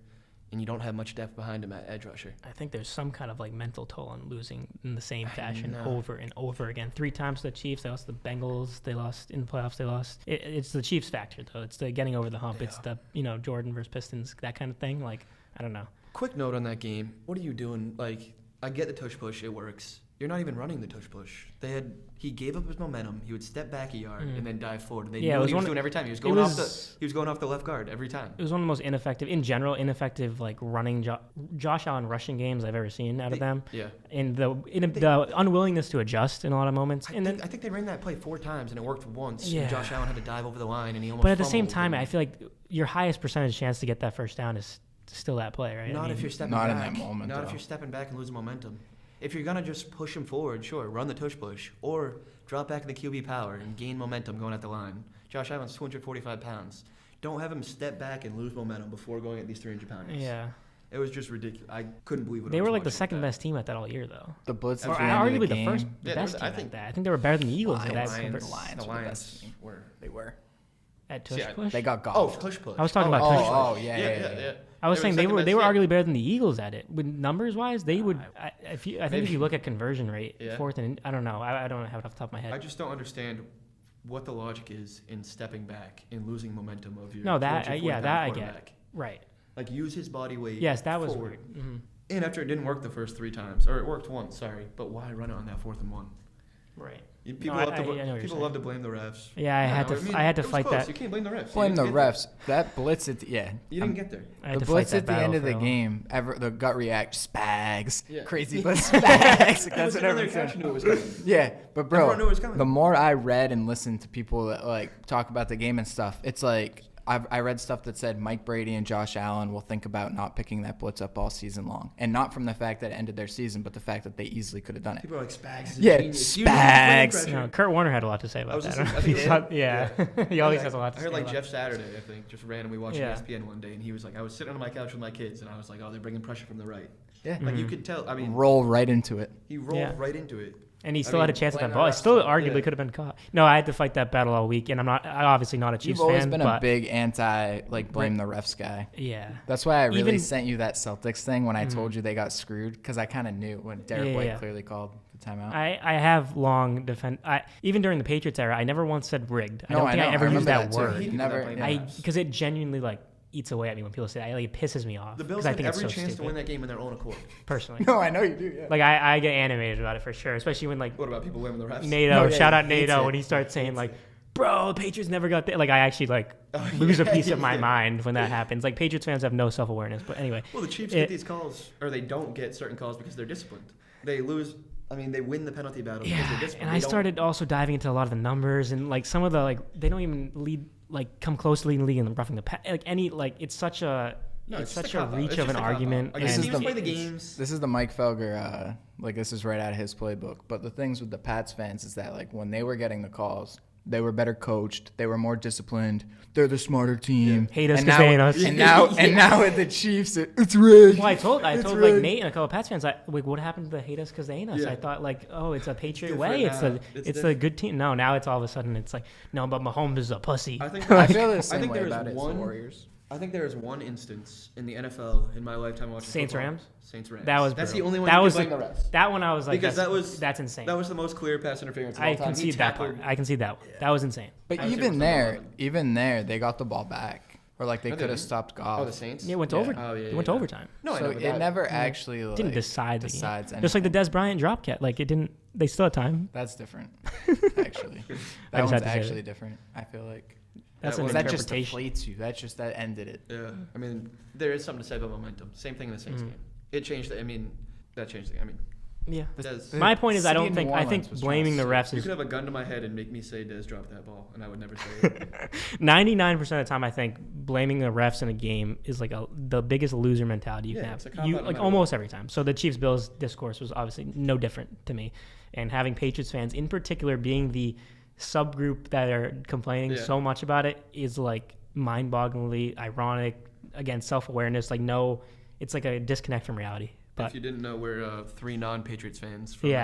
and you don't have much depth behind him at edge rusher. I think there's some kind of like mental toll on losing in the same fashion know. over and over again. 3 times to the Chiefs. They lost to the Bengals. They lost in the playoffs. They lost. It's the Chiefs factor though. It's the getting over the hump. Yeah. It's the Jordan versus Pistons, that kind of thing. Like I don't know. Quick note on that game. What are you doing? Like, I get the tush push. It works. You're not even running the tush push. He gave up his momentum. He would step back a yard and then dive forward. And they knew what he was doing every time. He was going off the left guard every time. It was one of the most ineffective like running Josh Allen rushing games I've ever seen out of them. Yeah. And the unwillingness to adjust in a lot of moments. I think they ran that play 4 times and it worked once. Yeah. And Josh Allen had to dive over the line and he almost. But at the same fumbled. time, I feel like your highest percentage chance to get that first down is still that play, right? Not if you're stepping not back. in that moment, Not though. if you're stepping back and losing momentum. If you're gonna just push him forward, sure, run the tush push, or drop back in the QB power and gain momentum going at the line. Josh Allen's 245 pounds. Don't have him step back and lose momentum before going at these 300-pounders. Yeah. It was just ridiculous. I couldn't believe it. They were like the second best team at that all year, though. The blitz Or at the end of arguably the the game. best team at that. I think they were better than the Eagles at that. The Lions The were the Lions best team. They were. At tush push. They got golfed. Oh, tush push. I was talking about tush push. Oh, yeah. I was saying they were second best, arguably better than the Eagles at it. With numbers wise, they would. I think if you look at conversion rate, fourth and I don't know. I don't have it off the top of my head. I just don't understand what the logic is in stepping back and losing momentum of your. That I get. Right. Like use his body weight. Yes, that was forward. weird. Mm-hmm. And after it didn't work the first 3 times, or it worked once, sorry, but why run it on that 4th and 1? Right. People I know what you're people saying. love to blame the refs. Yeah, I had to it was fight close. that. You can't blame the refs. Blame You the didn't get refs. That blitz at the You didn't get there. I had The to fight blitz that at the end battle of the for a game, the gut react, spags, Yeah. crazy blitz, spags. That's what Another everyone catch said. knew it was coming. Yeah, but Everyone knew it bro, was coming. the more I read and listened to people that like talk about the game and stuff, it's like I read stuff that said Mike Brady and Josh Allen will think about not picking that blitz up all season long, and not from the fact that it ended their season, but the fact that they easily could have done it. People are like Spags. Is a Yeah, genius. You know he's Spags. playing pressure. Kurt Warner had a lot to say I about was that. just- I don't know if he you saw- did? yeah. He always has a lot to I say. heard like about Jeff Saturday, I think, just randomly watching Yeah. ESPN one day, and he was like, I was sitting on my couch with my kids, and I was like, oh, they're bringing pressure from the right. Yeah, Like you could tell. I mean, roll right into it. he rolled Yeah. right into it. And he I still mean, had a chance at blame that the ball. It refs, still though. arguably Yeah. could have been caught. No, I had to fight that battle all week, and I'm obviously not a Chiefs You've always fan. been but a big anti blame the refs guy. yeah. That's why I really Even- sent you that Celtics thing when I told you they got screwed, because I kind of knew when Derek White Yeah. clearly called the timeout. I have long even during the Patriots era, I never once said rigged. I don't think I ever used remember that too. word. He Never. did that Yeah. blame Because it genuinely like eats away at me when people say that. Like, it pisses me off. The Bills because I had think every it's so chance stupid. to win that game in their own accord. Personally. No, I know you do. Yeah. Like I get animated about it for sure, especially when like What about people blaming the refs? NATO, No, yeah, shout he out hates NATO it. when he starts saying like bro, the Patriots never got there. Like, I actually, lose a piece of my mind when that happens. Like, Patriots fans have no self-awareness. But anyway. Well, the Chiefs get these calls, or they don't get certain calls because they're disciplined. They lose. I mean, they win the penalty battle because they're disciplined. And I started also diving into a lot of the numbers and, like, some of the, like, they don't even lead, like, come close to leading the league in the roughing the it's such a... No, it's such a reach of an argument. Like, teams play the games. This is the Mike Felger, this is right out of his playbook. But the things with the Pats fans is that, like, when they were getting the calls, they were better coached. They were more disciplined. They're the smarter team. Yeah. Hate us because they hate us. And now with the Chiefs, it's rigged. Well, I told like Nate and a couple of Pats fans, what happened to the hate us because they hate us? Yeah. I thought it's a Patriot way. It's a good team. No, now it's all of a sudden it's like, no, but Mahomes is a pussy. I feel the same way about it. Warriors. I think there is one instance in the NFL in my lifetime watching Saints football. Rams. Saints Rams. That's the only one you can blame the refs. That one I was like, because that's insane. That was the most clear pass interference of all time. I concede that part. I concede that one. Yeah. That was insane. But even there, they got the ball back, or like they could have stopped Goff. Oh, the Saints. Yeah, it went to overtime. Oh, yeah, it went to overtime. No, so it never actually didn't decide anything. Just like the Des Bryant drop cat, like it didn't. They still had time. That's different. Actually, that one's actually different. I feel like. That just deflates you. That ended it. Yeah, I mean, there is something to say about momentum. Same thing in the Saints game. It changed. That changed the. I mean, yeah. My point is, I think blaming the refs is. You could have a gun to my head and make me say Dez dropped that ball, and I would never say it. 99% of the time, I think blaming the refs in a game is like the biggest loser mentality you can have. Almost every time. So the Chiefs-Bills discourse was obviously no different to me, and having Patriots fans in particular being the subgroup that are complaining so much about it is like mind-bogglingly ironic. Again, self-awareness, it's like a disconnect from reality. But if you didn't know, we're 3 non-Patriots fans from we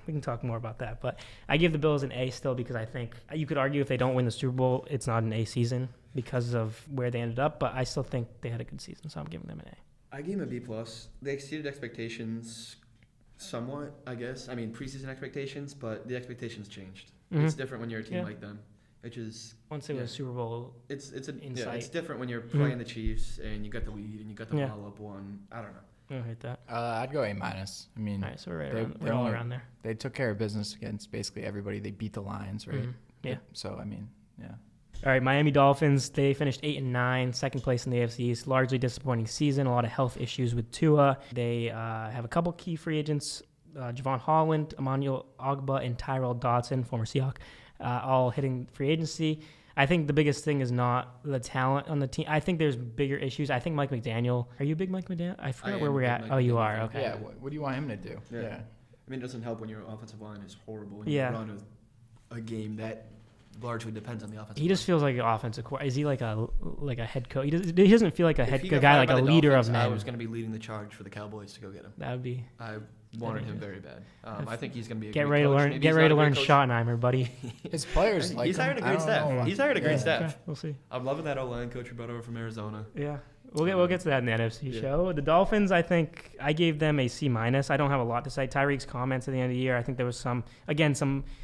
can talk more about that, but I give the Bills an A still because I think you could argue if they don't win the Super Bowl it's not an A season because of where they ended up, but I still think they had a good season, so I'm giving them an A. I gave them a B+. They exceeded expectations somewhat, I guess. I mean, preseason expectations, but the expectations changed. Mm-hmm. It's different when you're a team like them, which is once it was Super Bowl. It's different when you're playing the Chiefs and you got the lead and you got the ball up one. I don't know. I don't hate that. I'd go A-. I mean, all right, so we're all around there. They took care of business against basically everybody. They beat the Lions, right? Mm-hmm. Yeah. So I mean, yeah. All right, Miami Dolphins, they finished 8-9, second place in the AFC East. Largely disappointing season, a lot of health issues with Tua. They have a couple key free agents, Javon Holland, Emmanuel Ogbah, and Tyrell Dodson, former Seahawk, all hitting free agency. I think the biggest thing is not the talent on the team. I think there's bigger issues. I think Mike McDaniel. Are you a big Mike McDaniel? I forgot where we're at. Oh, you are? Okay. Yeah, what do you want him to do? Yeah. I mean, it doesn't help when your offensive line is horrible and you run a game that largely depends on the offensive line. He just feels like an offensive coordinator. Is he like a head coach? He doesn't feel like a head guy, like a leader of men. I was going to be leading the charge for the Cowboys to go get him. That would be. I wanted him very bad. I think he's going to be a get ready to learn. Get ready to learn Schottenheimer, buddy. His players like he's hired a great staff. He's hired a great staff. Okay, we'll see. I'm loving that O-line coach we brought over from Arizona. Yeah. We'll get to that in the NFC show. The Dolphins, I think I gave them a C-. I don't have a lot to say. Tyreek's comments at the end of the year, I think there was some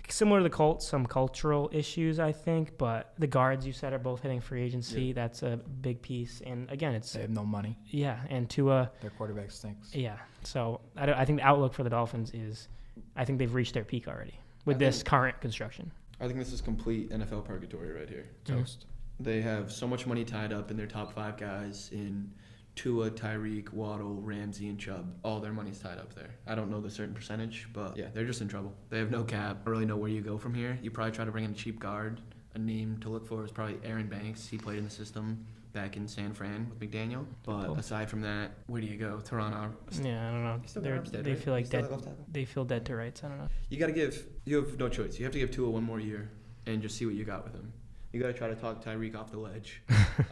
similar to the Colts, some cultural issues, I think. But the guards you said are both hitting free agency. That's a big piece. And again, they have no money. Yeah, and Tua. Their quarterback stinks. Yeah, so I think the outlook for the Dolphins is, I think they've reached their peak already with this current construction. I think this is complete NFL purgatory right here. Toast. Mm-hmm. They have so much money tied up in their top 5 guys in Tua, Tyreek, Waddle, Ramsey, and Chubb. All their money's tied up there. I don't know the certain percentage, but yeah, they're just in trouble. They have no cap. I don't really know where you go from here. You probably try to bring in a cheap guard. A name to look for is probably Aaron Banks. He played in the system back in San Fran with McDaniel. But aside from that, where do you go? Toronto. Yeah, I don't know. They feel like dead. They feel dead to rights. I don't know. You have no choice. You have to give Tua one more year and just see what you got with him. You got to try to talk Tyreek off the ledge.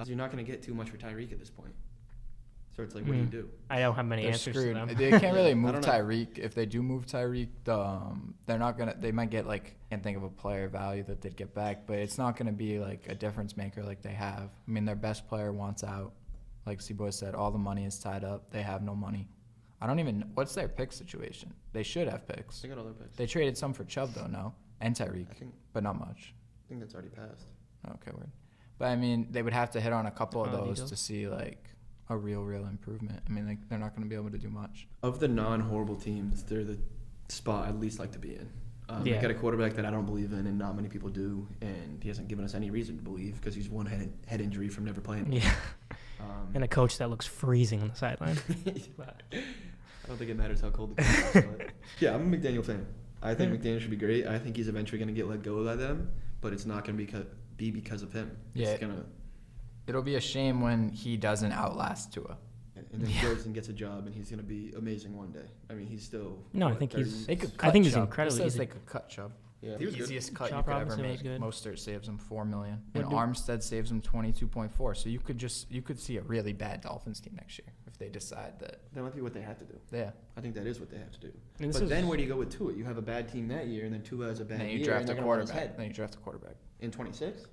You're not going to get too much for Tyreek at this point. So it's like, what do you do? I don't have many answers to them. They can't really move Tyreek. If they do move Tyreek, they're not going to – they might get, like – I can't think of a player value that they'd get back, but it's not going to be, like, a difference maker like they have. I mean, their best player wants out. Like C-Boy said, all the money is tied up. They have no money. I don't even – what's their pick situation? They should have picks. They got all their picks. They traded some for Chubb, though, no? And Tyreek, but not much. I think that's already passed. Okay, word. But, I mean, they would have to hit on a couple of those to see, like, a real improvement. I mean, like, they're not going to be able to do much. Of the non-horrible teams, they're the spot I'd least like to be in. They got a quarterback that I don't believe in, and not many people do, and he hasn't given us any reason to believe because he's one head injury from never playing. Yeah. And a coach that looks freezing on the sideline. I don't think it matters how cold the coach is. But yeah, I'm a McDaniel fan. I think McDaniel should be great. I think he's eventually going to get let go by them, but it's not going to be because of him. Yeah. It'll be a shame when he doesn't outlast Tua. And then goes and gets a job, and he's going to be amazing one day. I mean, he's still. No, I think They could cut I think he's Chubb. incredibly. It says they could cut Chubb. Yeah, The easiest cut Chop you could ever Robinson was make. good. Mostert saves him $4 million, and Armstead saves him $22.4. So you could see a really bad Dolphins team next year if they decide that. That might be what they have to do. Yeah. I think that is what they have to do. And But then where do you go with Tua? You have a bad team that year, and then Tua has a bad Then year. you draft and a they're gonna run his quarterback. head. Then you draft a quarterback. In 26?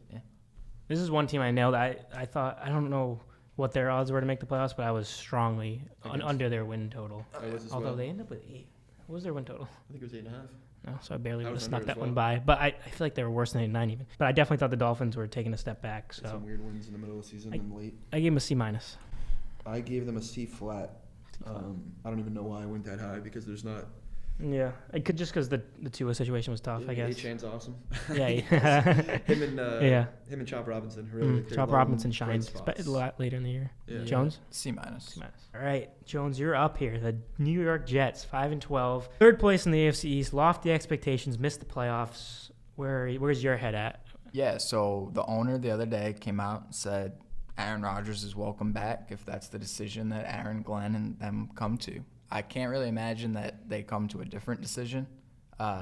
This is one team I nailed. I thought, I don't know what their odds were to make the playoffs, but I was strongly under their win total. Although they ended up with 8. What was their win total? I think it was 8.5. No, so I barely I was snuck under that as one well. by. But I feel like they were worse than 8-9 even. But I definitely thought the Dolphins were taking a step back. So Some weird ones in the middle of the season and late. I gave them a C minus. I gave them a C flat. I don't even know why I went that high because there's not. Yeah, it could just because the Tua situation was tough. I guess. A-Chan's awesome. Yeah. him and Chop Robinson. Really, they're Chop low Robinson bright shines spots. a lot later in the year. Yeah. Jones. C minus. All right, Jones, you're up here. The New York Jets, 5-12, third place in the AFC East. Lofty expectations, missed the playoffs. Where's your head at? Yeah, so the owner the other day came out and said Aaron Rodgers is welcome back if that's the decision that Aaron, Glenn, and them come to. I can't really imagine that they come to a different decision.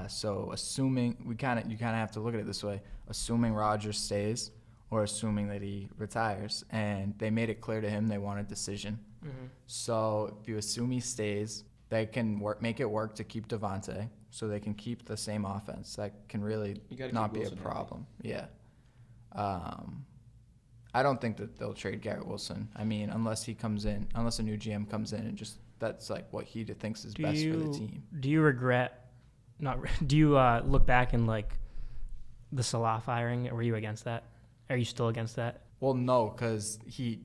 So assuming you kind of have to look at it this way: assuming Rodgers stays or assuming that he retires. And they made it clear to him they want a decision. Mm-hmm. So if you assume he stays, they can make it work to keep Devontae, so they can keep the same offense. That can really not be a problem. Yeah. I don't think that they'll trade Garrett Wilson. I mean, unless a new GM comes in and just that's like what he thinks is best for the team. Do you regret? Do you look back and like the Salah firing? Or were you against that? Are you still against that? Well, no, because he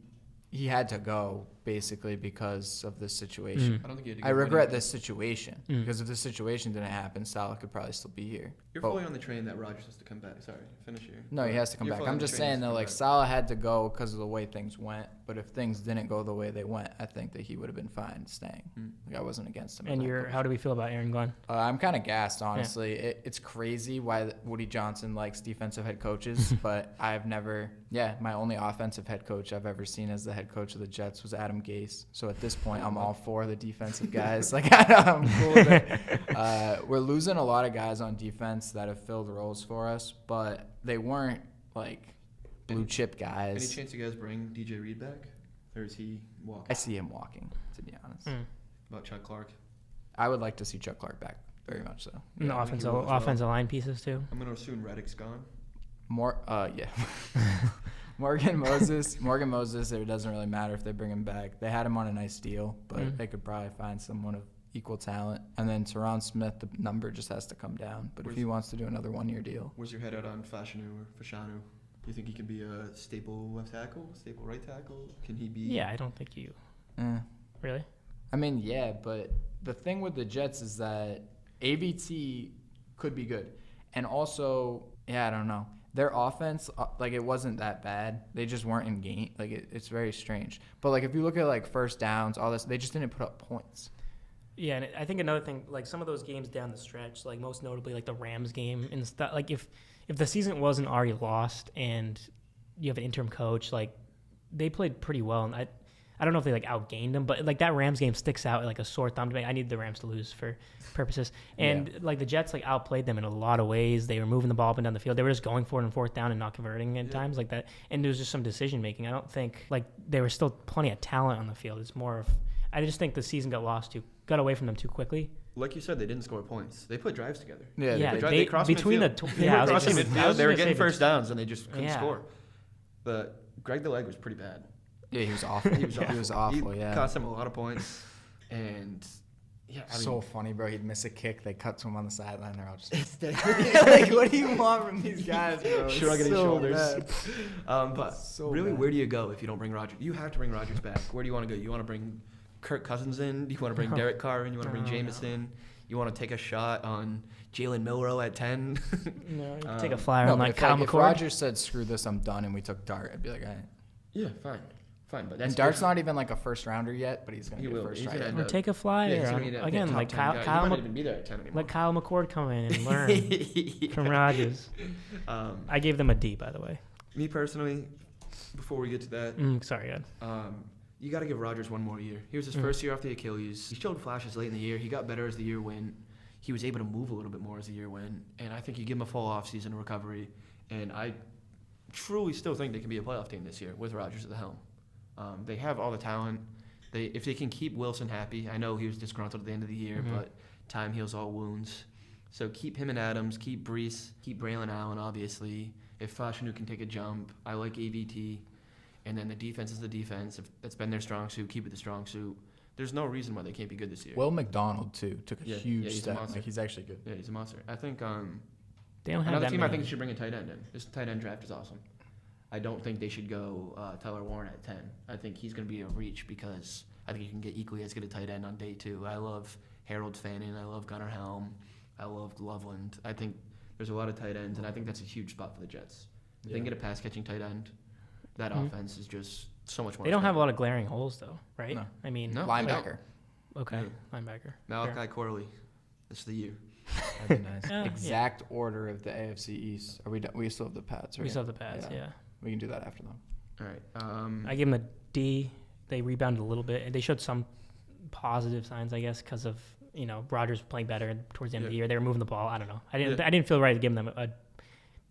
had to go basically because of this situation. I don't think he had to I go regret anywhere. this situation because if this situation didn't happen, Salah could probably still be here. You're But- fully on the train that Rodgers has to come back. Sorry, finish here. No, he has to come You're back. fully on I'm the just train, he has saying to that come like back. Salah had to go because of the way things went. But if things didn't go the way they went, I think that he would have been fine staying. Like I wasn't against him. as And a head coach. how do we feel about Aaron Glenn? I'm kind of gassed, honestly. It's crazy why Woody Johnson likes defensive head coaches, but I've never. Yeah, my only offensive head coach I've ever seen as the head coach of the Jets was Adam Gase. So at this point, I'm all for the defensive guys. Like I'm cool with it. We're losing a lot of guys on defense that have filled roles for us, but they weren't like blue chip guys. Any chance you guys bring DJ Reed back, or is he walking? I see him walking, to be honest. About Chuck Clark. I would like to see Chuck Clark back, very much so. And the I think he will as well. offensive line pieces too. I'm gonna assume Reddick's gone. Yeah. Morgan Moses, it doesn't really matter if they bring him back. They had him on a nice deal, but they could probably find someone of equal talent. And then Tyron Smith, the number just has to come down. But if he wants to do another 1-year deal. Where's your head out on Fashanu or Fashanu? Do you think he can be a staple left tackle, staple right tackle? Can he be? Yeah, I don't think you. Really? I mean, yeah, but the thing with the Jets is that AVT could be good. And also, I don't know. Their offense, it wasn't that bad. They just weren't in game. It's very strange. But, if you look at, first downs, all this, they just didn't put up points. Yeah, and I think another thing, some of those games down the stretch, most notably, the Rams game and stuff, if the season wasn't already lost and you have an interim coach, they played pretty well. And I don't know if they outgained them, but that Rams game sticks out like a sore thumb to me. I need the Rams to lose for purposes. And the Jets outplayed them in a lot of ways. They were moving the ball up and down the field. They were just going for it on fourth down and not converting at times like that. And there was just some decision making. I don't think there was still plenty of talent on the field. It's more of I just think the season got away from them too quickly. Like you said, they didn't score points. They put drives together. Yeah, they crossed between midfield. the They crossed midfield. They were getting first down. downs and they just couldn't score. But Greg the Leg was pretty bad. Yeah, he was awful. He was awful. He Yeah, cost him a lot of points, and so funny, bro. He'd miss a kick, they cut to him on the sideline. They're all just like, what do you want from these guys, bro? Shrugging his shoulders. Bad. Really, where do you go if you don't bring Rodgers? You have to bring Rodgers back. Where do you want to go? You want to bring Kirk Cousins in? Do you want to bring Derek Carr in? You want to bring Jameis in? You want to take a shot on Jalen Milroe at 10? No, you take a flyer No, on but like if, Kyle if McCord. Rodgers said, screw this, I'm done, and we took Dart, I'd be like, all right. Yeah, fine. But And Dart's not even like a first rounder yet, but he's going to be a first He's gonna rounder. Or take a flyer. he's gonna be that Again, top like 10 Kyle, guy. He Kyle, might Ma- not even be there at 10 anymore. let Kyle McCord come in and learn from Rodgers. I gave them a D, by the way. Me personally, before we get to that, Sorry, Ed. you got to give Rodgers one more year. He was his first year off the Achilles. He showed flashes late in the year. He got better as the year went. He was able to move a little bit more as the year went. And I think you give him a full offseason recovery. And I truly still think they can be a playoff team this year with Rodgers at the helm. They have all the talent. If they can keep Wilson happy, I know he was disgruntled at the end of the year, but time heals all wounds. So keep him and Adams, keep Brees, keep Braylon Allen, obviously. If Fashanu can take a jump, I like AVT. And then the defense is the defense. If that's been their strong suit, keep it the strong suit. There's no reason why they can't be good this year. Will McDonald, too, took a huge he's a step. monster. Like, he's actually good. Yeah, he's a monster. I think They don't have another that team many. I think should bring a tight end in. This tight end draft is awesome. I don't think they should go Tyler Warren at 10. I think he's going to be a reach because I think you can get equally as good a tight end on day 2. I love Harold Fannin. I love Gunnar Helm. I love Loveland. I think there's a lot of tight ends, and I think that's a huge spot for the Jets. If they can get a pass-catching tight end, that offense is just so much more. They don't have a lot of glaring holes, though, right? No. I mean, No. Linebacker. Okay, Yeah. linebacker. Malachi Corley. This is the year. That'd be nice. Yeah. Exact order of the AFC East. Are we done? We still have the Pats, right? We still have the Pats, yeah. We can do that after them. All right. I give them a D. They rebounded a little bit, and they showed some positive signs, I guess, because of Rodgers playing better towards the end of the year. They were moving the ball. I don't know. I didn't feel right to give them a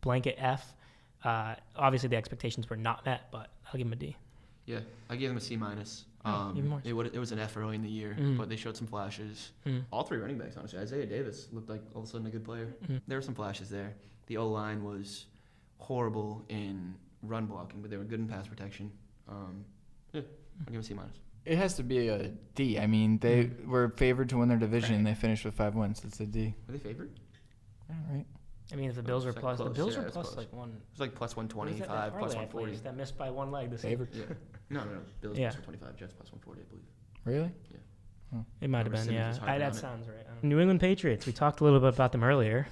blanket F. Obviously, the expectations were not met, but I'll give them a D. Yeah, I gave them a C minus. Even more. It was an F early in the year, but they showed some flashes. All 3 running backs, honestly. Isaiah Davis looked like all of a sudden a good player. There were some flashes there. The O-line was horrible in run blocking, but they were good in pass protection. I'll give them a C minus. It has to be a D. I mean, they were favored to win their division, and they finished with 5 wins. It's a D. Were they favored? All right. I mean, if the Bills were It's like plus, the close, Bills yeah, were it's plus close. like one. It was like plus What is that 125, plus parlay I played 140. that missed by one leg. The Favored? Yeah. No. Bills Yeah. plus 125, Jets plus 140, I believe. Really? It might have Remember been, Simmons yeah. was harping That on it. sounds right. New England Patriots. We talked a little bit about them earlier,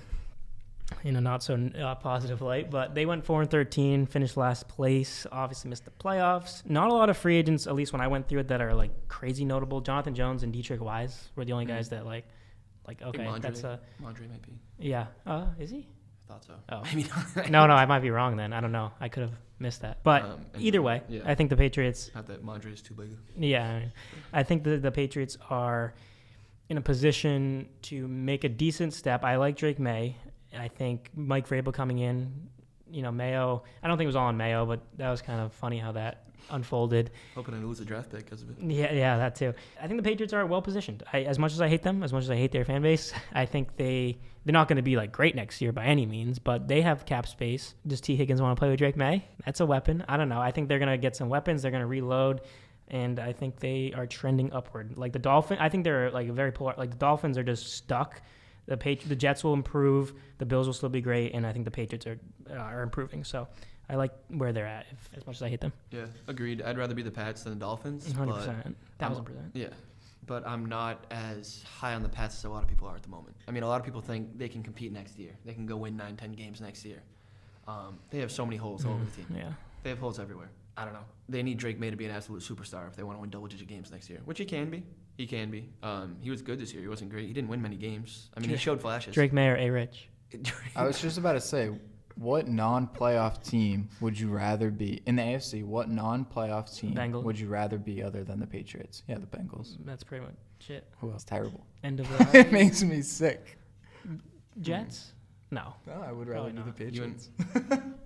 in a not so positive light, but they went 4-13, finished last place. Obviously missed the playoffs. Not a lot of free agents, at least when I went through it, that are like crazy notable. Jonathan Jones and Dietrich Wise were the only guys that like okay, Mondre, that's a Mondre might be. yeah. Is he? I thought so. Oh. Maybe not. No, I might be wrong then. I don't know. I could have missed that. But either way, yeah. I think the Patriots. Not that Mondre is too big. Yeah, I think the Patriots are in a position to make a decent step. I like Drake May. I think Mike Vrabel coming in, Mayo. I don't think it was all on Mayo, but that was kind of funny how that unfolded. Hoping I lose a draft pick because of it. Yeah, that too. I think the Patriots are well positioned. As much as I hate them, as much as I hate their fan base, I think they're not going to be like great next year by any means, but they have cap space. Does T. Higgins want to play with Drake May? That's a weapon. I don't know. I think they're going to get some weapons. They're going to reload, and I think they are trending upward. Like the Dolphins, I think they're like very polar. Like the Dolphins are just stuck. The Jets will improve. The Bills will still be great, and I think the Patriots are improving. So I like where they're at, as much as I hate them. Yeah, agreed. I'd rather be the Pats than the Dolphins. 100%. 1,000%. Yeah, but I'm not as high on the Pats as a lot of people are at the moment. I mean, a lot of people think they can compete next year. They can go win 9-10 games next year. They have so many holes all over the team. Yeah. They have holes everywhere. I don't know. They need Drake May to be an absolute superstar if they want to win double-digit games next year, which he can be. He can be. He was good this year. He wasn't great. He didn't win many games. I mean, he showed flashes. Drake May or A-Rich? I was just about to say, what non-playoff team would you rather be in the AFC? What non-playoff team Bengals. would you rather be other than the Patriots? Yeah, the Bengals. That's pretty much it. Who else? Terrible. End of the It makes me sick. Jets? No. No, I would rather Probably be the not. Patriots.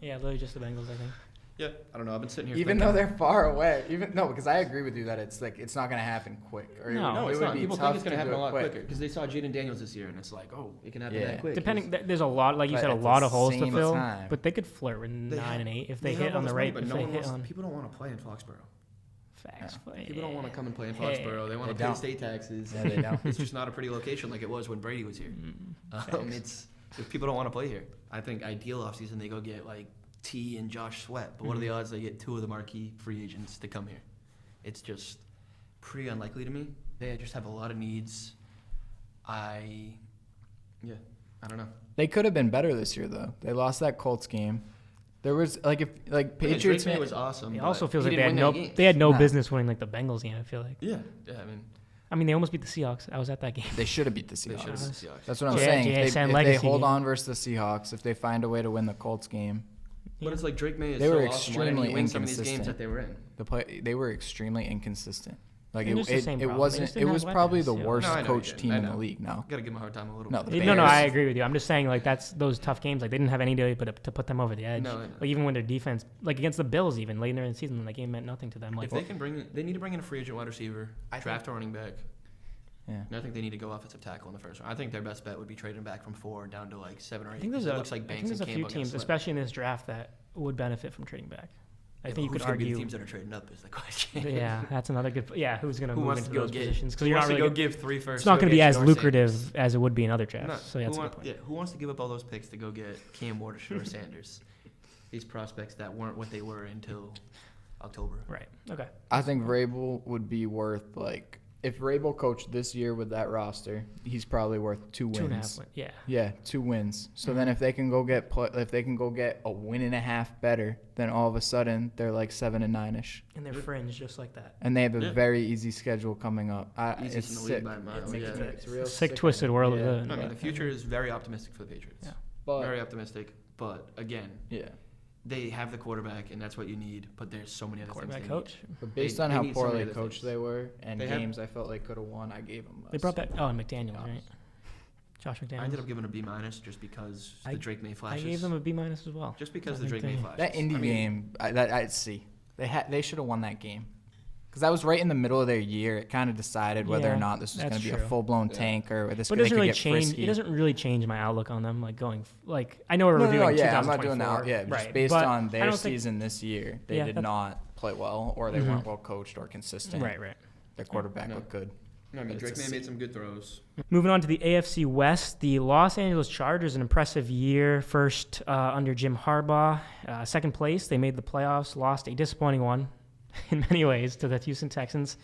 Yeah, literally just the Bengals, I think. Yeah, I don't know. I've been sitting here Even thinking, though they're far away. Because I agree with you that it's not going to happen quick. Or No, it it's would not. be People tough think it's going to happen do a it lot quick. quicker because they saw Jaden Daniels this year, and it's like, oh, it can happen Yeah. that quick. Depending, there's a lot, like you But said, a at the lot of holes to same fill. time- But they could flirt with 9 and 8 if they have hit all on the this right. money, If but they no one hit wants, on people don't want to play in Foxborough. facts. People don't want to come and play in Hey, Foxborough. They want they to pay don't. state taxes. Yeah, they don't. It's just not a pretty location like it was when Brady was here. Facts. If people don't want to play here. I think ideal offseason they go get like T and Josh Sweat. But what are the odds they get 2 of the marquee free agents to come here? It's just pretty unlikely to me. They just have a lot of needs. I don't know. They could have been better this year, though. They lost that Colts game. There was Patriots. Drake May was awesome. It also feels he like didn't they had no Nah. business winning like the Bengals game. I feel like. Yeah. I mean, they almost beat the Seahawks. I was at that game. They should have beat the They should have Seahawks. beat the Seahawks. That's what I'm Yeah, saying. JSN If they legacy hold game. on versus the Seahawks, if they find a way to win the Colts game, But it's like Drake May is They were so awesome. Why didn't he extremely win some of these games inconsistent. that they were in? they were extremely inconsistent. Like And it's the same problem. They wasn't. just It didn't was have probably weapons, the yeah. worst No, I know, coached yeah, team I in know. the league now. Gotta give him a hard time a little No, bit. the No, Bears. I agree with you. I'm just saying like that's those tough games. Like they didn't have anybody but to put them over the edge. No, I know. Like even when their defense, like against the Bills, even later in the season, that game meant nothing to them. Like If they can they need to bring in a free agent wide receiver, draft a running back. Yeah. And I think they need to go offensive tackle in the first round. I think their best bet would be trading back from 4 down to like 7 or 8. I think It looks like I Banks think there's a and few Campbell teams, slip. especially in this draft, that would benefit from trading back. I think you who's could gonna be argue. the teams that are trading up is the question. Yeah, that's another good. Yeah, who's going to Who move wants into to go those get? positions? Because Who you're not wants to really. go give 3 first? It's not going to be as Shador lucrative Sanders? as it would be in other drafts. No, So that's a good point. who wants to give up all those picks to go get Cam Ward or Shador Sanders? These prospects that weren't what they were until October. Right. Okay. I think Vrabel would be worth like if Vrabel coached this year with that roster, he's probably worth 2 wins. 2.5 wins. Yeah. Yeah, 2 wins. So then if they can go get a win and a half better, then all of a sudden they're like 7 and 9ish. And they're fringe just like that. And they have a Yeah. very easy schedule coming up. Easiest It's in the sick. league by a mile. It's, Yeah. it's real Sick, twisted world of it. I mean, the future is very optimistic for the Patriots. Yeah. But Very optimistic. But again, yeah. they have the quarterback, and that's what you need. But there's so many other Quarterback things. coach. But based They- on they how need so many poorly other coached things. they were and They have- games I felt like could have won, I gave them less. They brought back and McDaniels, right? Josh McDaniels. I ended up giving a B- just because the Drake May I flashes. gave them a B- as well. just because I the think Drake May they- flashes. That Indy I mean, game, I see. They should have won that game. Because that was right in the middle of their year. It kind of decided whether or Yeah, not this was going that's to be a true. full-blown Yeah. tank or this But it they doesn't could really get change. frisky. It doesn't really change my outlook on them. Like going, I know we're No, reviewing. yeah, I'm not doing 2024, that. Yeah, just right. based But on I their don't think- season this year, they Yeah, did that's- not play well, or they Mhm. weren't well coached or consistent. Right. Their quarterback No. looked good. I mean, It's Drake a May C. made some good throws. Moving on to the AFC West, the Los Angeles Chargers, an impressive year. First under Jim Harbaugh, second place. They made the playoffs, lost a disappointing one in many ways to the Houston Texans.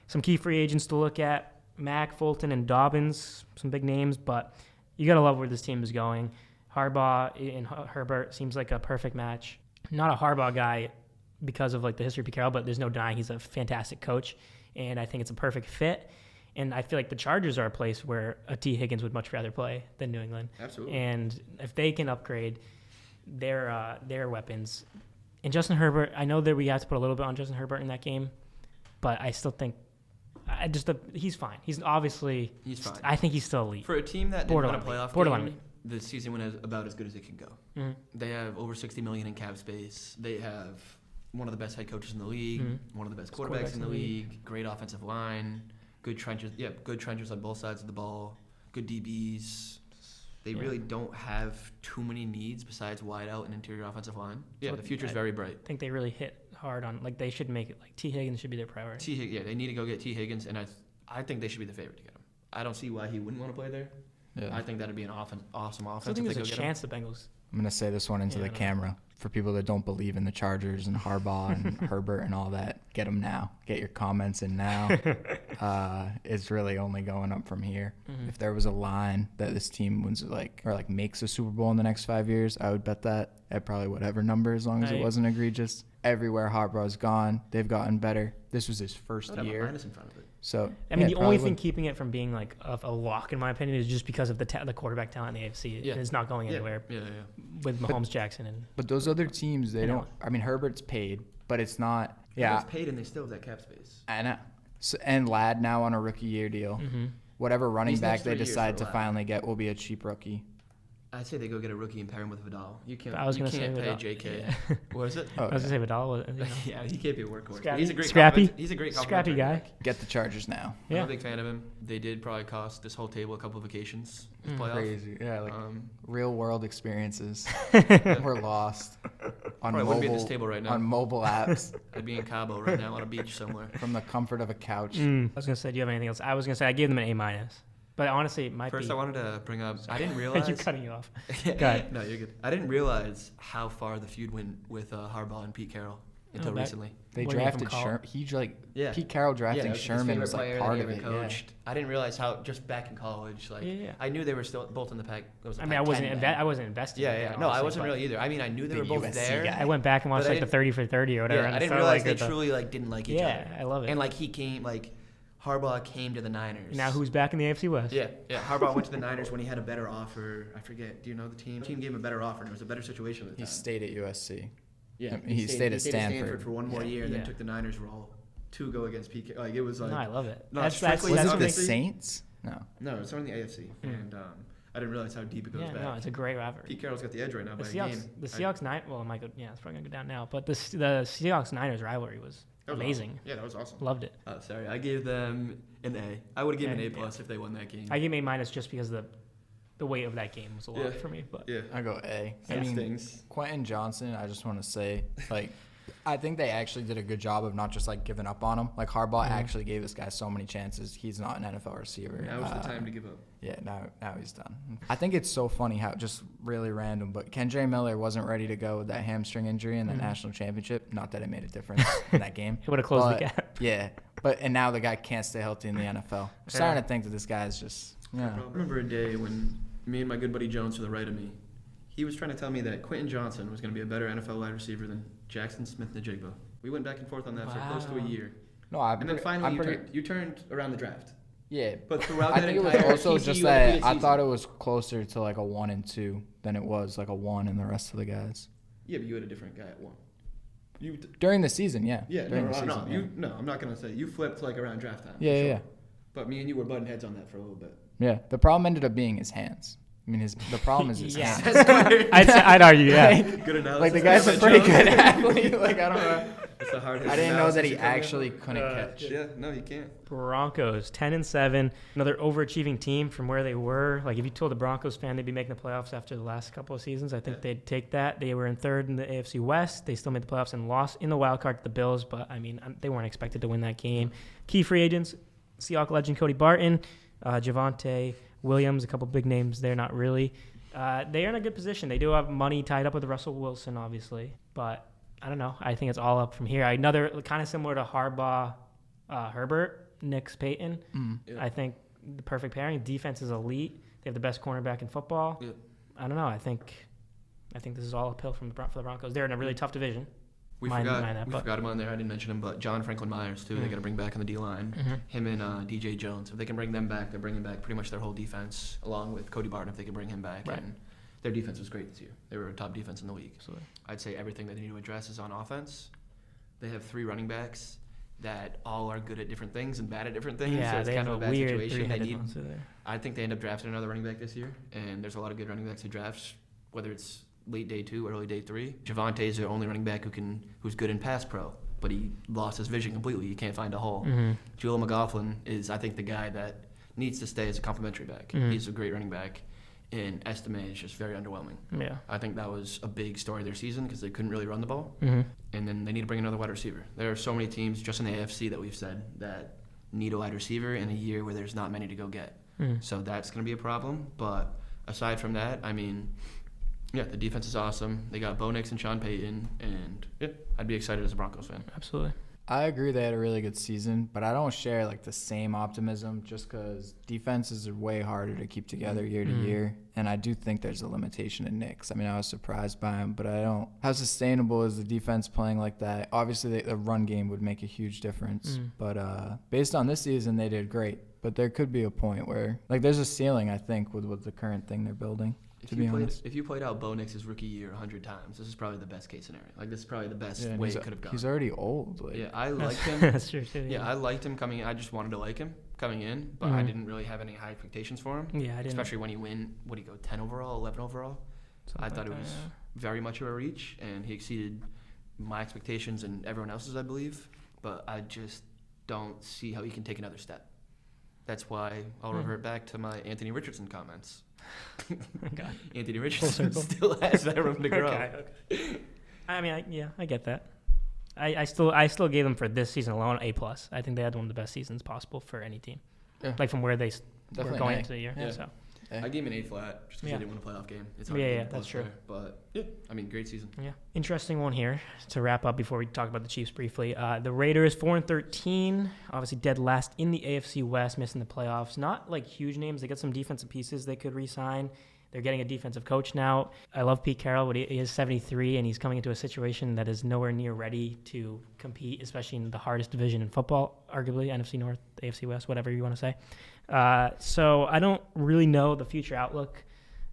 Some key free agents to look at: Mack, Fulton, and Dobbins. Some big names, but you gotta love where this team is going. Harbaugh and Herbert seems like a perfect match. Not a Harbaugh guy because of like the history of Pete Carroll, but there's no denying he's a fantastic coach, and I think it's a perfect fit. And I feel like the Chargers are a place where a T. Higgins would much rather play than New England. Absolutely. And if they can upgrade their weapons, and Justin Herbert, I know that we have to put a little bit on Justin Herbert in that game, but I still think he's fine. He's obviously He's fine. I think he's still elite. For a team that didn't win a Borderline playoff elite. game, the season went about as good as it can go. Mm-hmm. They have over $60 million in cap space. They have one of the best head coaches in the league, one of the best quarterbacks in the league, great offensive line, good trenches. Yeah, good trenches on both sides of the ball, good DBs. They really don't have too many needs besides wide out and interior offensive line. Yeah, So the future's very bright. I think they really hit hard on, like, they should make it, like, T. Higgins should be their priority. Yeah, they need to go get T. Higgins, and I think they should be the favorite to get him. I don't see why he wouldn't want to play there. Yeah. I think that'd be an awesome offense. So I think if they there's a go get him. chance the Bengals. I'm going to say this one into the camera. For people that don't believe in the Chargers and Harbaugh and Herbert and all that, get them now. Get your comments in now. It's really only going up from here. Mm-hmm. If there was a line that this team wins makes a Super Bowl in the next 5 years, I would bet that at probably whatever number, as long as it wasn't egregious. Everywhere Harbaugh's gone, they've gotten better. This was his first I'd have a year. minus in front of it. So I mean, yeah, the only probably thing would- keeping it from being like a lock, in my opinion, is just because of the quarterback talent in the AFC. Yeah. It's not going anywhere Yeah. with Mahomes, Jackson, and But those other teams, they I know. don't. I mean, Herbert's paid, but it's not. Yeah. Yeah, It's paid and they still have that cap space. I know. So, and Ladd now on a rookie year deal. Mm-hmm. Whatever running These back next they 3 years decide for to Ladd. finally get will be a cheap rookie. I'd say they go get a rookie and pair him with Vidal. You can't. I was you gonna can't say pay Vidal. JK. Yeah. What is it? Oh, I was gonna say Vidal. You know. Yeah, he can't be a workhorse. Scrappy. But he's a great Scrappy. He's a great Scrappy complimentary guy. back. Get the Chargers now. I'm Yeah. a big fan of him. They did probably cost this whole table a couple of vacations. This playoff. Crazy. Yeah, like Um, real world experiences yeah. were lost on Probably wouldn't be at mobile this table right now. on mobile apps I'd be in Cabo right now on a beach somewhere. from the comfort of a couch. I was gonna say, do you have anything else? I was gonna say I gave them an A-, but honestly, it might First, be. I wanted to bring up. I didn't realize. you cutting you off. Yeah. Go ahead. No, you're good. I didn't realize how far the feud went with Harbaugh and Pete Carroll. until recently. They What do you have drafted from Sherman. Yeah. Pete Carroll drafting that was his Sherman favorite was like player part that of he it. ever coached. I didn't realize how just back in college, like I knew they were still both in the pack. I mean, I wasn't invested. Yeah. No, I wasn't really either. I mean, I knew they were both USC there. guy. I went back and watched But I like the didn't- 30 for 30 or whatever. Yeah, and I didn't felt realize like they truly like didn't like each other. Yeah, I love it. And like he came, like Harbaugh came to the Niners. Now who's back in the AFC West? Yeah. Harbaugh went to the Niners when he had a better offer. I forget. Do you know the team? The team gave him a better offer, and it was a better situation at the He time. stayed at USC. Yeah, he stayed at Stanford for one more year, and Yeah. then took the Niners role to go against PK. Like it was like No, I love it. No, That's strictly Was it the obviously- Saints? No. it's only the AFC, and I didn't realize how deep it goes Yeah, back. no, it's a great rivalry. Pete Carroll's got the edge right now The by a Seahawks, game. the Seahawks it's probably gonna go down now. But the Seahawks Niners rivalry was amazing. Awesome. Yeah, that was awesome. Loved it. Sorry, I gave them an A. I would have given Yeah, an A+ if they won that game. I gave A- just because the weight of that game was a lot for me. But yeah, I go A. that I mean, stings. Quentin Johnson, I just want to say, like, I think they actually did a good job of not just like giving up on him. Like Harbaugh actually gave this guy so many chances. He's not an NFL receiver. Now was the time to give up. Yeah, now he's done. I think it's so funny how just really random, but Kendre Miller wasn't ready to go with that hamstring injury in the national championship. Not that it made a difference in that game. it would have closed But, the gap. Yeah, and now the guy can't stay healthy in the NFL. I'm starting to think that this guy's just I remember a day when me and my good buddy Jones to the right of me, he was trying to tell me that Quentin Johnson was going to be a better NFL wide receiver than Jackson Smith-Njigba. We went back and forth on that for close to a year. No, And then finally you turned around the draft. Yeah, But throughout I that think it was entire also TCU just that undefeated I thought season- it was closer to like a 1 and 2 than it was like a 1 in the rest of the guys Yeah, but you had a different guy at 1. during the season. Yeah, Yeah, during no, the season, yeah. no, I'm not going to say. You flipped like around draft time. Yeah, for sure. yeah. But me and you were butting heads on that for a little bit. Yeah, the problem ended up being his hands. I mean, the problem is his Yeah. hands. I'd argue, yeah. Good analysis. Like the guy's a pretty good athlete. Like I don't know. It's a hard I didn't know that he actually couldn't catch. Yeah, no, you can't. Broncos 10-7, another overachieving team from where they were. Like if you told the Broncos fan they'd be making the playoffs after the last couple of seasons, I think they'd take that. They were in third in the AFC West. They still made the playoffs and lost in the wild card to the Bills, but I mean they weren't expected to win that game. Key free agents: Seahawks legend Cody Barton, Javonte Williams, a couple big names there. Not really. They are in a good position. They do have money tied up with Russell Wilson, obviously, but I don't know. I think it's all up from here. Another kind of similar to Harbaugh, Herbert, Nick's Peyton. Yeah. I think the perfect pairing. Defense is elite. They have the best cornerback in football. Yeah. I don't know. I think this is all uphill for the Broncos. They're in a really tough division. We forgot him on there. I didn't mention him, but John Franklin Myers, too. They got to bring back on the D-line. Him and DJ Jones. If they can bring them back, they're bringing back pretty much their whole defense, along with Cody Barton if they can bring him back. Right. And their defense was great this year. They were a top defense in the league. Absolutely. I'd say everything that they need to address is on offense. They have 3 running backs that all are good at different things and bad at different things. Yeah, so it's they kind have of a a bad weird situation. They three-headed need. monster there. I think they end up drafting another running back this year, and there's a lot of good running backs who draft, whether it's late day 2 or early day 3. Javonte is the only running back who's good in pass pro, but he lost his vision completely. He can't find a hole. Julian McLaughlin is, I think, the guy that needs to stay as a complimentary back. He's a great running back, and Estime is just very underwhelming. Yeah. I think that was a big story of their season because they couldn't really run the ball, and then they need to bring another wide receiver. There are so many teams just in the AFC that we've said that need a wide receiver in a year where there's not many to go get. So that's going to be a problem. But aside from that, I mean, yeah, the defense is awesome. They got Bo Nix and Sean Payton, and yeah, I'd be excited as a Broncos fan. Absolutely. I agree they had a really good season, but I don't share like the same optimism just because defenses are way harder to keep together year to year, and I do think there's a limitation in Knicks. I mean, I was surprised by him, but I don't. How sustainable is the defense playing like that? Obviously, the run game would make a huge difference, but based on this season, they did great. But there could be a point where, like, there's a ceiling, I think, with the current thing they're building. If you played out Bo Nix's rookie year 100 times, this is probably the best case scenario. Like, this is probably the best way it could have gone. He's already old. Like. Yeah, I liked him. That's true too. Yeah, I liked him coming in. I just wanted to like him coming in, but I didn't really have any high expectations for him. Yeah, I didn't. Especially when he what did he go, 10 overall, 11 overall? I thought it was very much of a reach, and he exceeded my expectations and everyone else's, I believe. But I just don't see how he can take another step. That's why I'll revert back to my Anthony Richardson comments. Okay. Anthony Richardson still has that room to grow. Okay. I mean, I get that. I still gave them for this season alone A+. I think they had one of the best seasons possible for any team. Yeah. Like from where they were Definitely going an A. into the year. Yeah. So I gave him an A flat just because Yeah. they didn't win a playoff game. It's hard to Yeah, give that's a true. player, but yeah, I mean, great season. Yeah. Interesting one here to wrap up before we talk about the Chiefs briefly. The Raiders 4-13, obviously dead last in the AFC West, missing the playoffs. Not like huge names. They got some defensive pieces they could re-sign. They're getting a defensive coach now. I love Pete Carroll, but he is 73, and he's coming into a situation that is nowhere near ready to compete, especially in the hardest division in football, arguably, NFC North, AFC West, whatever you want to say. So I don't really know the future outlook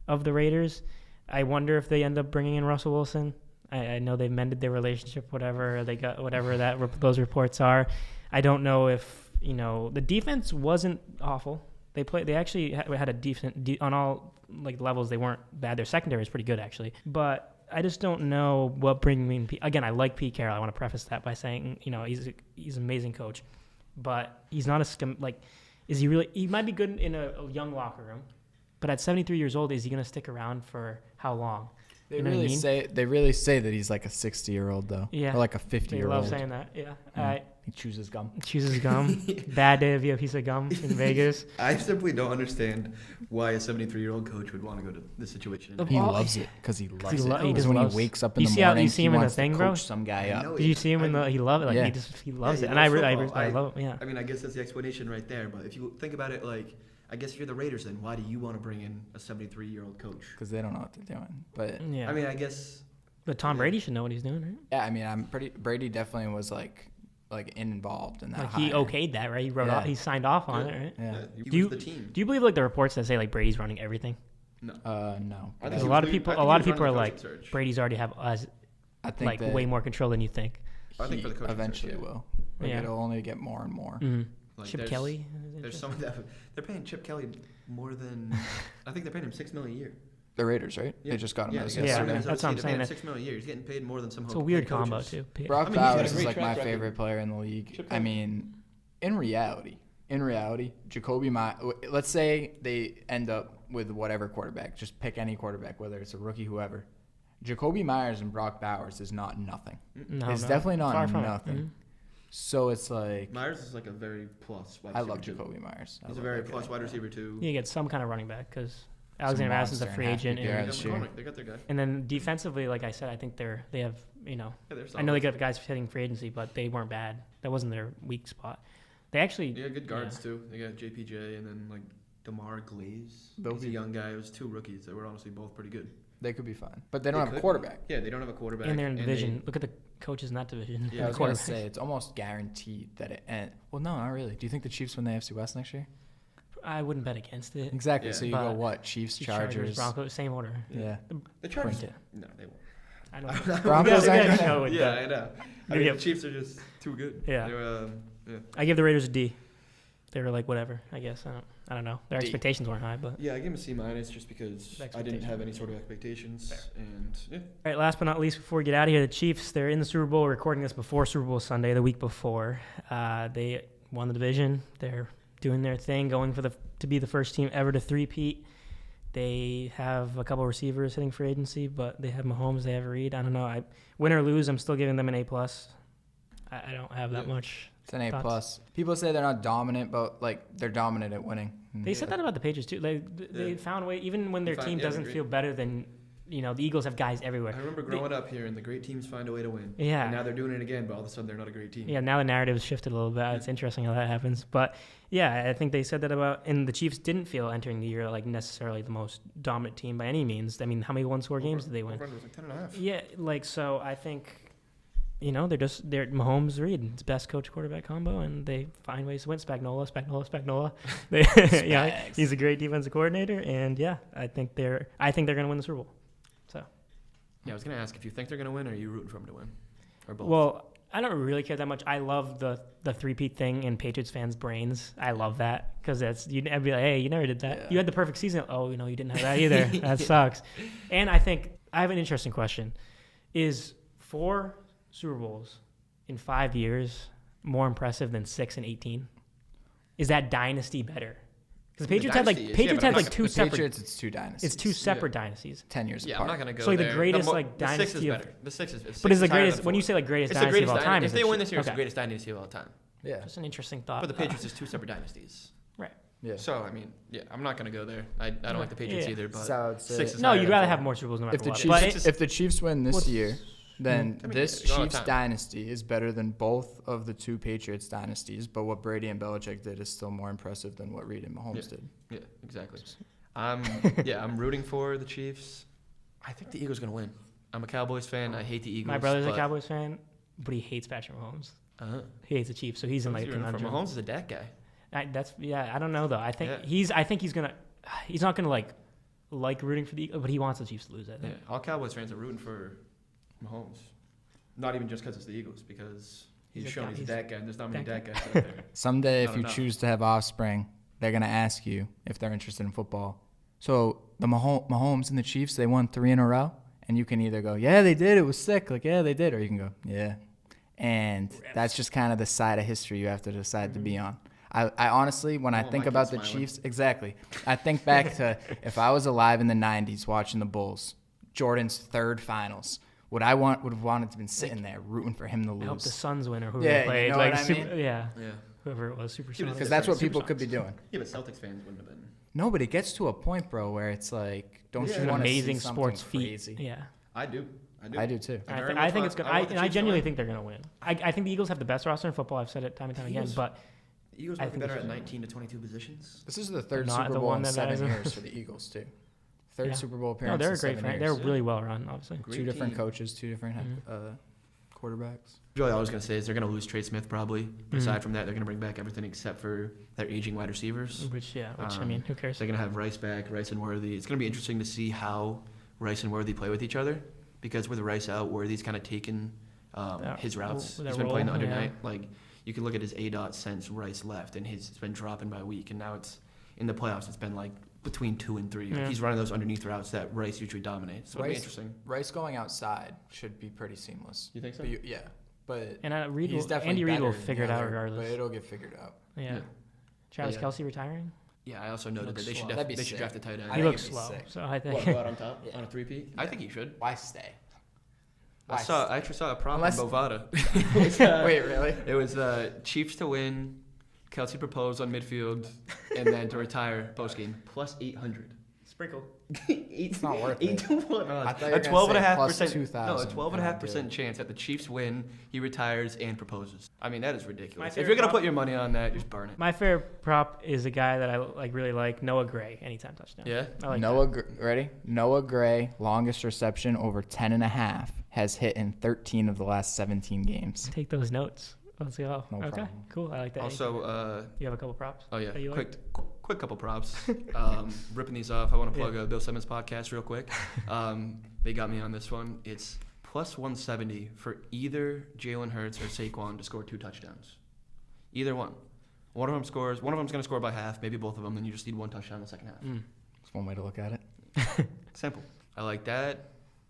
of the Raiders. I wonder if they end up bringing in Russell Wilson. I know they've mended their relationship, whatever they got, whatever those reports are. I don't know if, the defense wasn't awful. They actually had a decent on all levels. They weren't bad. Their secondary is pretty good actually, but I just don't know what bringing in. Again, I like Pete Carroll. I want to preface that by saying he's an amazing coach, but he's not is he really? He might be good in a young locker room, but at 73 years old, is he going to stick around for how long? They really say that he's like a 60-year-old though. Yeah. Or like a 50-year-old. They love saying that. Yeah. He chews gum. Bad day to be a piece of gum in Vegas. I simply don't understand why a 73-year-old coach would want to go to this situation. He loves it because he loves it. He just when loves, he wakes up in you the see morning, you see him he in the wants thing, to bro. coach some guy up. Did you see him in the? He loved it. Like yeah. he loves he it, and loves I football. love it. Yeah. I mean, I guess that's the explanation right there. But if you think about it, I guess if you're the Raiders, then why do you want to bring in a 73-year-old coach? Because they don't know what they're doing. But Yeah. I mean, I guess. But Tom Brady should know what he's doing, right? yeah, I mean, Brady definitely was like involved in that. Like he hire. okayed that, right? He wrote Yeah. off, he signed off on it, right? Yeah. He was the team. Do you believe the reports that say Brady's running everything? No. No. I think Because he a lot was of leading- people I think he was running the are coaching search. Brady's already have I think that way more control than you think. I think for the coaching eventually search, yeah. will. It'll only get more and more. Mm-hmm. Chip there's- Kelly. There's someone that they're paying Chip Kelly more than I think they're paying him $6 million a year. The Raiders, right? Yeah. They just got him Yeah, as Yeah, yesterday. that's what I'm they're paying him saying. $6 million a year. He's getting paid more than some. It's a weird head combo coaches. too. Brock I mean, he's got a Bowers great is like track my record. favorite player in the league. Chip I Kelly. mean, in reality, Jacoby Myers, let's say they end up with whatever quarterback. Just pick any quarterback, whether it's a rookie, whoever. Jacoby Myers and Brock Bowers is not nothing. It's definitely not Far from it. nothing. Mhm. So it's like Myers is like a very plus wide receiver. I love too. Jacoby Myers. I He's a love very that plus guy. wide receiver too. You get some kind of running back because Alexander Madison's a monster free and half agent, PPR They and, this got year. McCormick. They got their guy. and then defensively, like I said, I think they have Yeah, they're I know they solid. got guys hitting free agency, but they weren't bad. That wasn't their weak spot. They actually They got good guards too. They got JPJ and then like DeMar Glaze. They'll He's a be- young guy. It was two rookies that were honestly both pretty good. They could be fine, but they don't have a could. quarterback. Yeah, they don't have a quarterback. and they're in and division. Look at the coaches in that division. Yeah, I was The gonna quarterbacks. say it's almost guaranteed that it. Well, no, not really. Do you think the Chiefs win the AFC West next year? I wouldn't bet against it. Exactly. Yeah. So you go But what? Chiefs, Chiefs, Chargers. Broncos, same order. Yeah. The Chargers. Print it. No, they won't. I don't know. Broncos We aren't gotta gonna- show it, Yeah, but I know. I Yeah. mean, the Chiefs are just too good. Yeah. They're, yeah. I give the Raiders a D. They were like whatever. I guess I don't know. Their D. expectations weren't high, but. Yeah, I give him a C minus just because I didn't have any sort of expectations. And yeah. All right, last but not least, before we get out of here, the Chiefs, they're in the Super Bowl. We're recording this before Super Bowl Sunday, the week before. They won the division. They're doing their thing, going to be the first team ever to three-peat. They have a couple receivers hitting free agency, but they have Mahomes, they have Reed. I don't know. Win or lose, I'm still giving them an A+. I don't have that much. It's an A+. Thoughts? People say they're not dominant, but they're dominant at winning. They said that about the Patriots, too. They found a way, even when their team doesn't agree. feel better than, the Eagles have guys everywhere. I remember growing up here and the great teams find a way to win. Yeah. And now they're doing it again, but all of a sudden they're not a great team. Yeah, now the narrative's shifted a little bit. It's interesting how that happens. But, yeah, I think they said that about – and the Chiefs didn't feel entering the year like necessarily the most dominant team by any means. I mean, how many one-score games did they win? Over-under was like 10.5. Yeah, so I think – they're Mahomes Reed. It's best coach quarterback combo, and they find ways to win. Spagnuolo. He's a great defensive coordinator, and I think they're going to win the Super Bowl. So, Yeah, I was gonna ask if you think they're gonna win, or are you rooting for them to win, or both? well, I don't really care that much. I love the three-peat thing in Patriots fans' brains. I love that because I'd be like, hey, you never did that. Yeah. You had the perfect season. Oh, you didn't have that either. That sucks. And I think I have an interesting question: is 4 Super Bowls in 5 years more impressive than 6 and 18? Is that dynasty better? Because the Patriots dynasty is, Patriots but I'm had not two The separate. Patriots, it's two dynasties. It's two separate dynasties. 10 years yeah, apart. I'm not gonna go So, like, the there. greatest, The 6 dynasty is of- better. The 6 is. But is the higher than greatest when you 4. say like greatest It's the dynasty of greatest all time? If is they it win this year, it's the okay. greatest dynasty of all time. Yeah. Just an interesting thought. But the Patriots is 2 separate dynasties. Right. Yeah. So, I mean, I'm not going to go there. I don't like the Patriots either, but So I would say- 6 is No, higher you'd than rather 4. have more Super Bowls no matter If the what. Chiefs, But if the Chiefs win this What's- year, then I mean, this yeah, all the Chiefs time. dynasty is better than both of the 2 Patriots dynasties. But what Brady and Belichick did is still more impressive than what Reed and Mahomes did. Yeah, exactly. I'm rooting for the Chiefs. I think the Eagles are going to win. I'm a Cowboys fan. I hate the Eagles. my brother's a but- Cowboys fan, but he hates Patrick Mahomes. Uh-huh. He hates the Chiefs, so he's in like a conundrum. Mahomes is a Dak guy. I don't know though. I think Yeah. he's not gonna like rooting for the Eagles, but he wants the Chiefs to lose. I Yeah, think. all Cowboys fans are rooting for Mahomes. Not even just because it's the Eagles, because he's shown he's a Dak guy, and there's not many Dak guys out there. Someday, if Not you enough. choose to have offspring, they're going to ask you if they're interested in football. So the Mahomes and the Chiefs, they won 3 in a row. And you can either go, yeah, they did. It was sick. Like, yeah, they did. Or you can go, yeah. And that's just kind of the side of history you have to decide to be on. I honestly, when I Oh, think my about the kid's smiling. Chiefs, exactly. I think back to if I was alive in the 90s watching the Bulls, Jordan's 3rd finals. Would have wanted to been sitting there rooting for him to I hope the lose. Suns win or whoever Yeah, you played. know like what I super, mean? yeah, Yeah. whoever it was, super. He was Because Sonics. that's what Super people Sonics. could be doing. Yeah, but Celtics fans wouldn't have been. No, but it gets to a point, bro, where it's like, don't Yeah. you An want to see amazing something sports feat. crazy? Yeah. I do. I do too. I very think, much I think want- it's gonna. I want the I Chiefs to genuinely win. think they're gonna win. I think the Eagles have the best roster in football. I've said it time and time again, Eagles- but The Eagles I might be think better it's at just- 19 to 22 positions. This is the 3rd Not Super the Bowl one in that 7 is- years for the Eagles too. 3rd Yeah. Super Bowl no, appearance. they're a in great 7 fan. years. They're really well run, obviously. Great 2 different team. coaches, 2 different quarterbacks. Really, all I was going to say is they're going to lose Trey Smith probably. But aside from that, they're going to bring back everything except for their aging wide receivers. Which I mean, who cares? They're going to have Rice back, Rice and Worthy. It's going to be interesting to see how Rice and Worthy play with each other, because with Rice out, Worthy's kind of taken his routes. that He's been playing the role, undernight. Like, you can look at his ADOT since Rice left, and it's been dropping by week. And now it's in the playoffs. It's been like between 2 and 3. Like, Yeah. he's running those underneath routes that Rice usually dominates. So it'll be interesting. Rice going outside should be pretty seamless. You think so? But yeah, but And he's definitely Andy Reid will better than figure it the out other, regardless. But it'll get figured out. Yeah. Yeah. Travis Yeah. Kelsey retiring? Yeah, I also noted Looks that they should slow. That'd be they should sick. draft a tight end. I He think looks it'd be slow, sick. so I think. What, go out on top Yeah. on a 3-peat? I think he should. Why stay? I actually saw a prop Unless- on Bovada. Wait, really? It was Chiefs to win, Kelsey proposed on midfield, and then to retire post game plus 800. Sprinkle. It's not worth it. 8 to 1 odds. I thought you A were gonna say plus 12.5%. 2,000, No, a 12.5% and chance that the Chiefs win, he retires and proposes. I mean, that is ridiculous. If favorite you're gonna prop- put your money on that, just burn it. My favorite prop is a guy that I really like, Noah Gray, anytime touchdown. Yeah. I like Ready? Noah Gray, longest reception over 10.5, has hit in 13 of the last 17 games. that. Take those notes. Let's go. No okay, problem. cool. I like that. Also, you have a couple props? oh yeah, that you like? quick couple props. Ripping these off, I want to plug a Bill Simmons podcast real quick. They got me on this one. It's plus 170 for either Jalen Hurts or Saquon to score 2 touchdowns. Either one. One of them's going to score by half, maybe both of them, and you just need 1 touchdown in the second half. That's one way to look at it. Simple. I like that.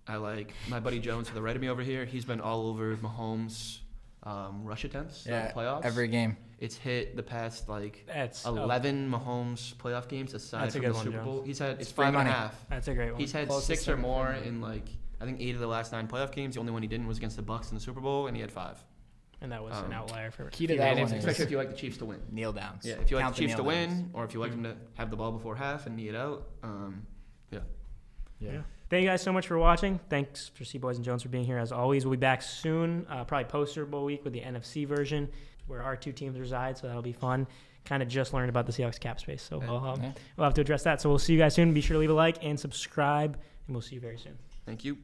I like my buddy Jones to the right of me over here. He's been all over Mahomes' rush attempts in the playoffs. Every game. It's hit the past That's 11 Mahomes playoff games aside That's a from good the one, Super Bowl. Jones. He's had It's it's free 5.5. money. That's a great one. He's had Closest 6 or to more 5. in I think 8 of the last 9 playoff games. The only one he didn't was against the Bucks in the Super Bowl, and he had 5. and that was an outlier for Key to few that games. one is- Especially if you like the Chiefs to win. Kneel downs. Yeah, if you like Count the Chiefs to kneel win, downs. or if you like them to have the ball before half and knee it out. Yeah. Thank you guys so much for watching. Thanks for C-Boys and Jones for being here. As always, we'll be back soon, probably post-Super Bowl week with the NFC version, where our 2 teams reside, so that'll be fun. Kind of just learned about the Seahawks cap space, so we'll have to address that. So we'll see you guys soon. Be sure to leave a like and subscribe, and we'll see you very soon. Thank you.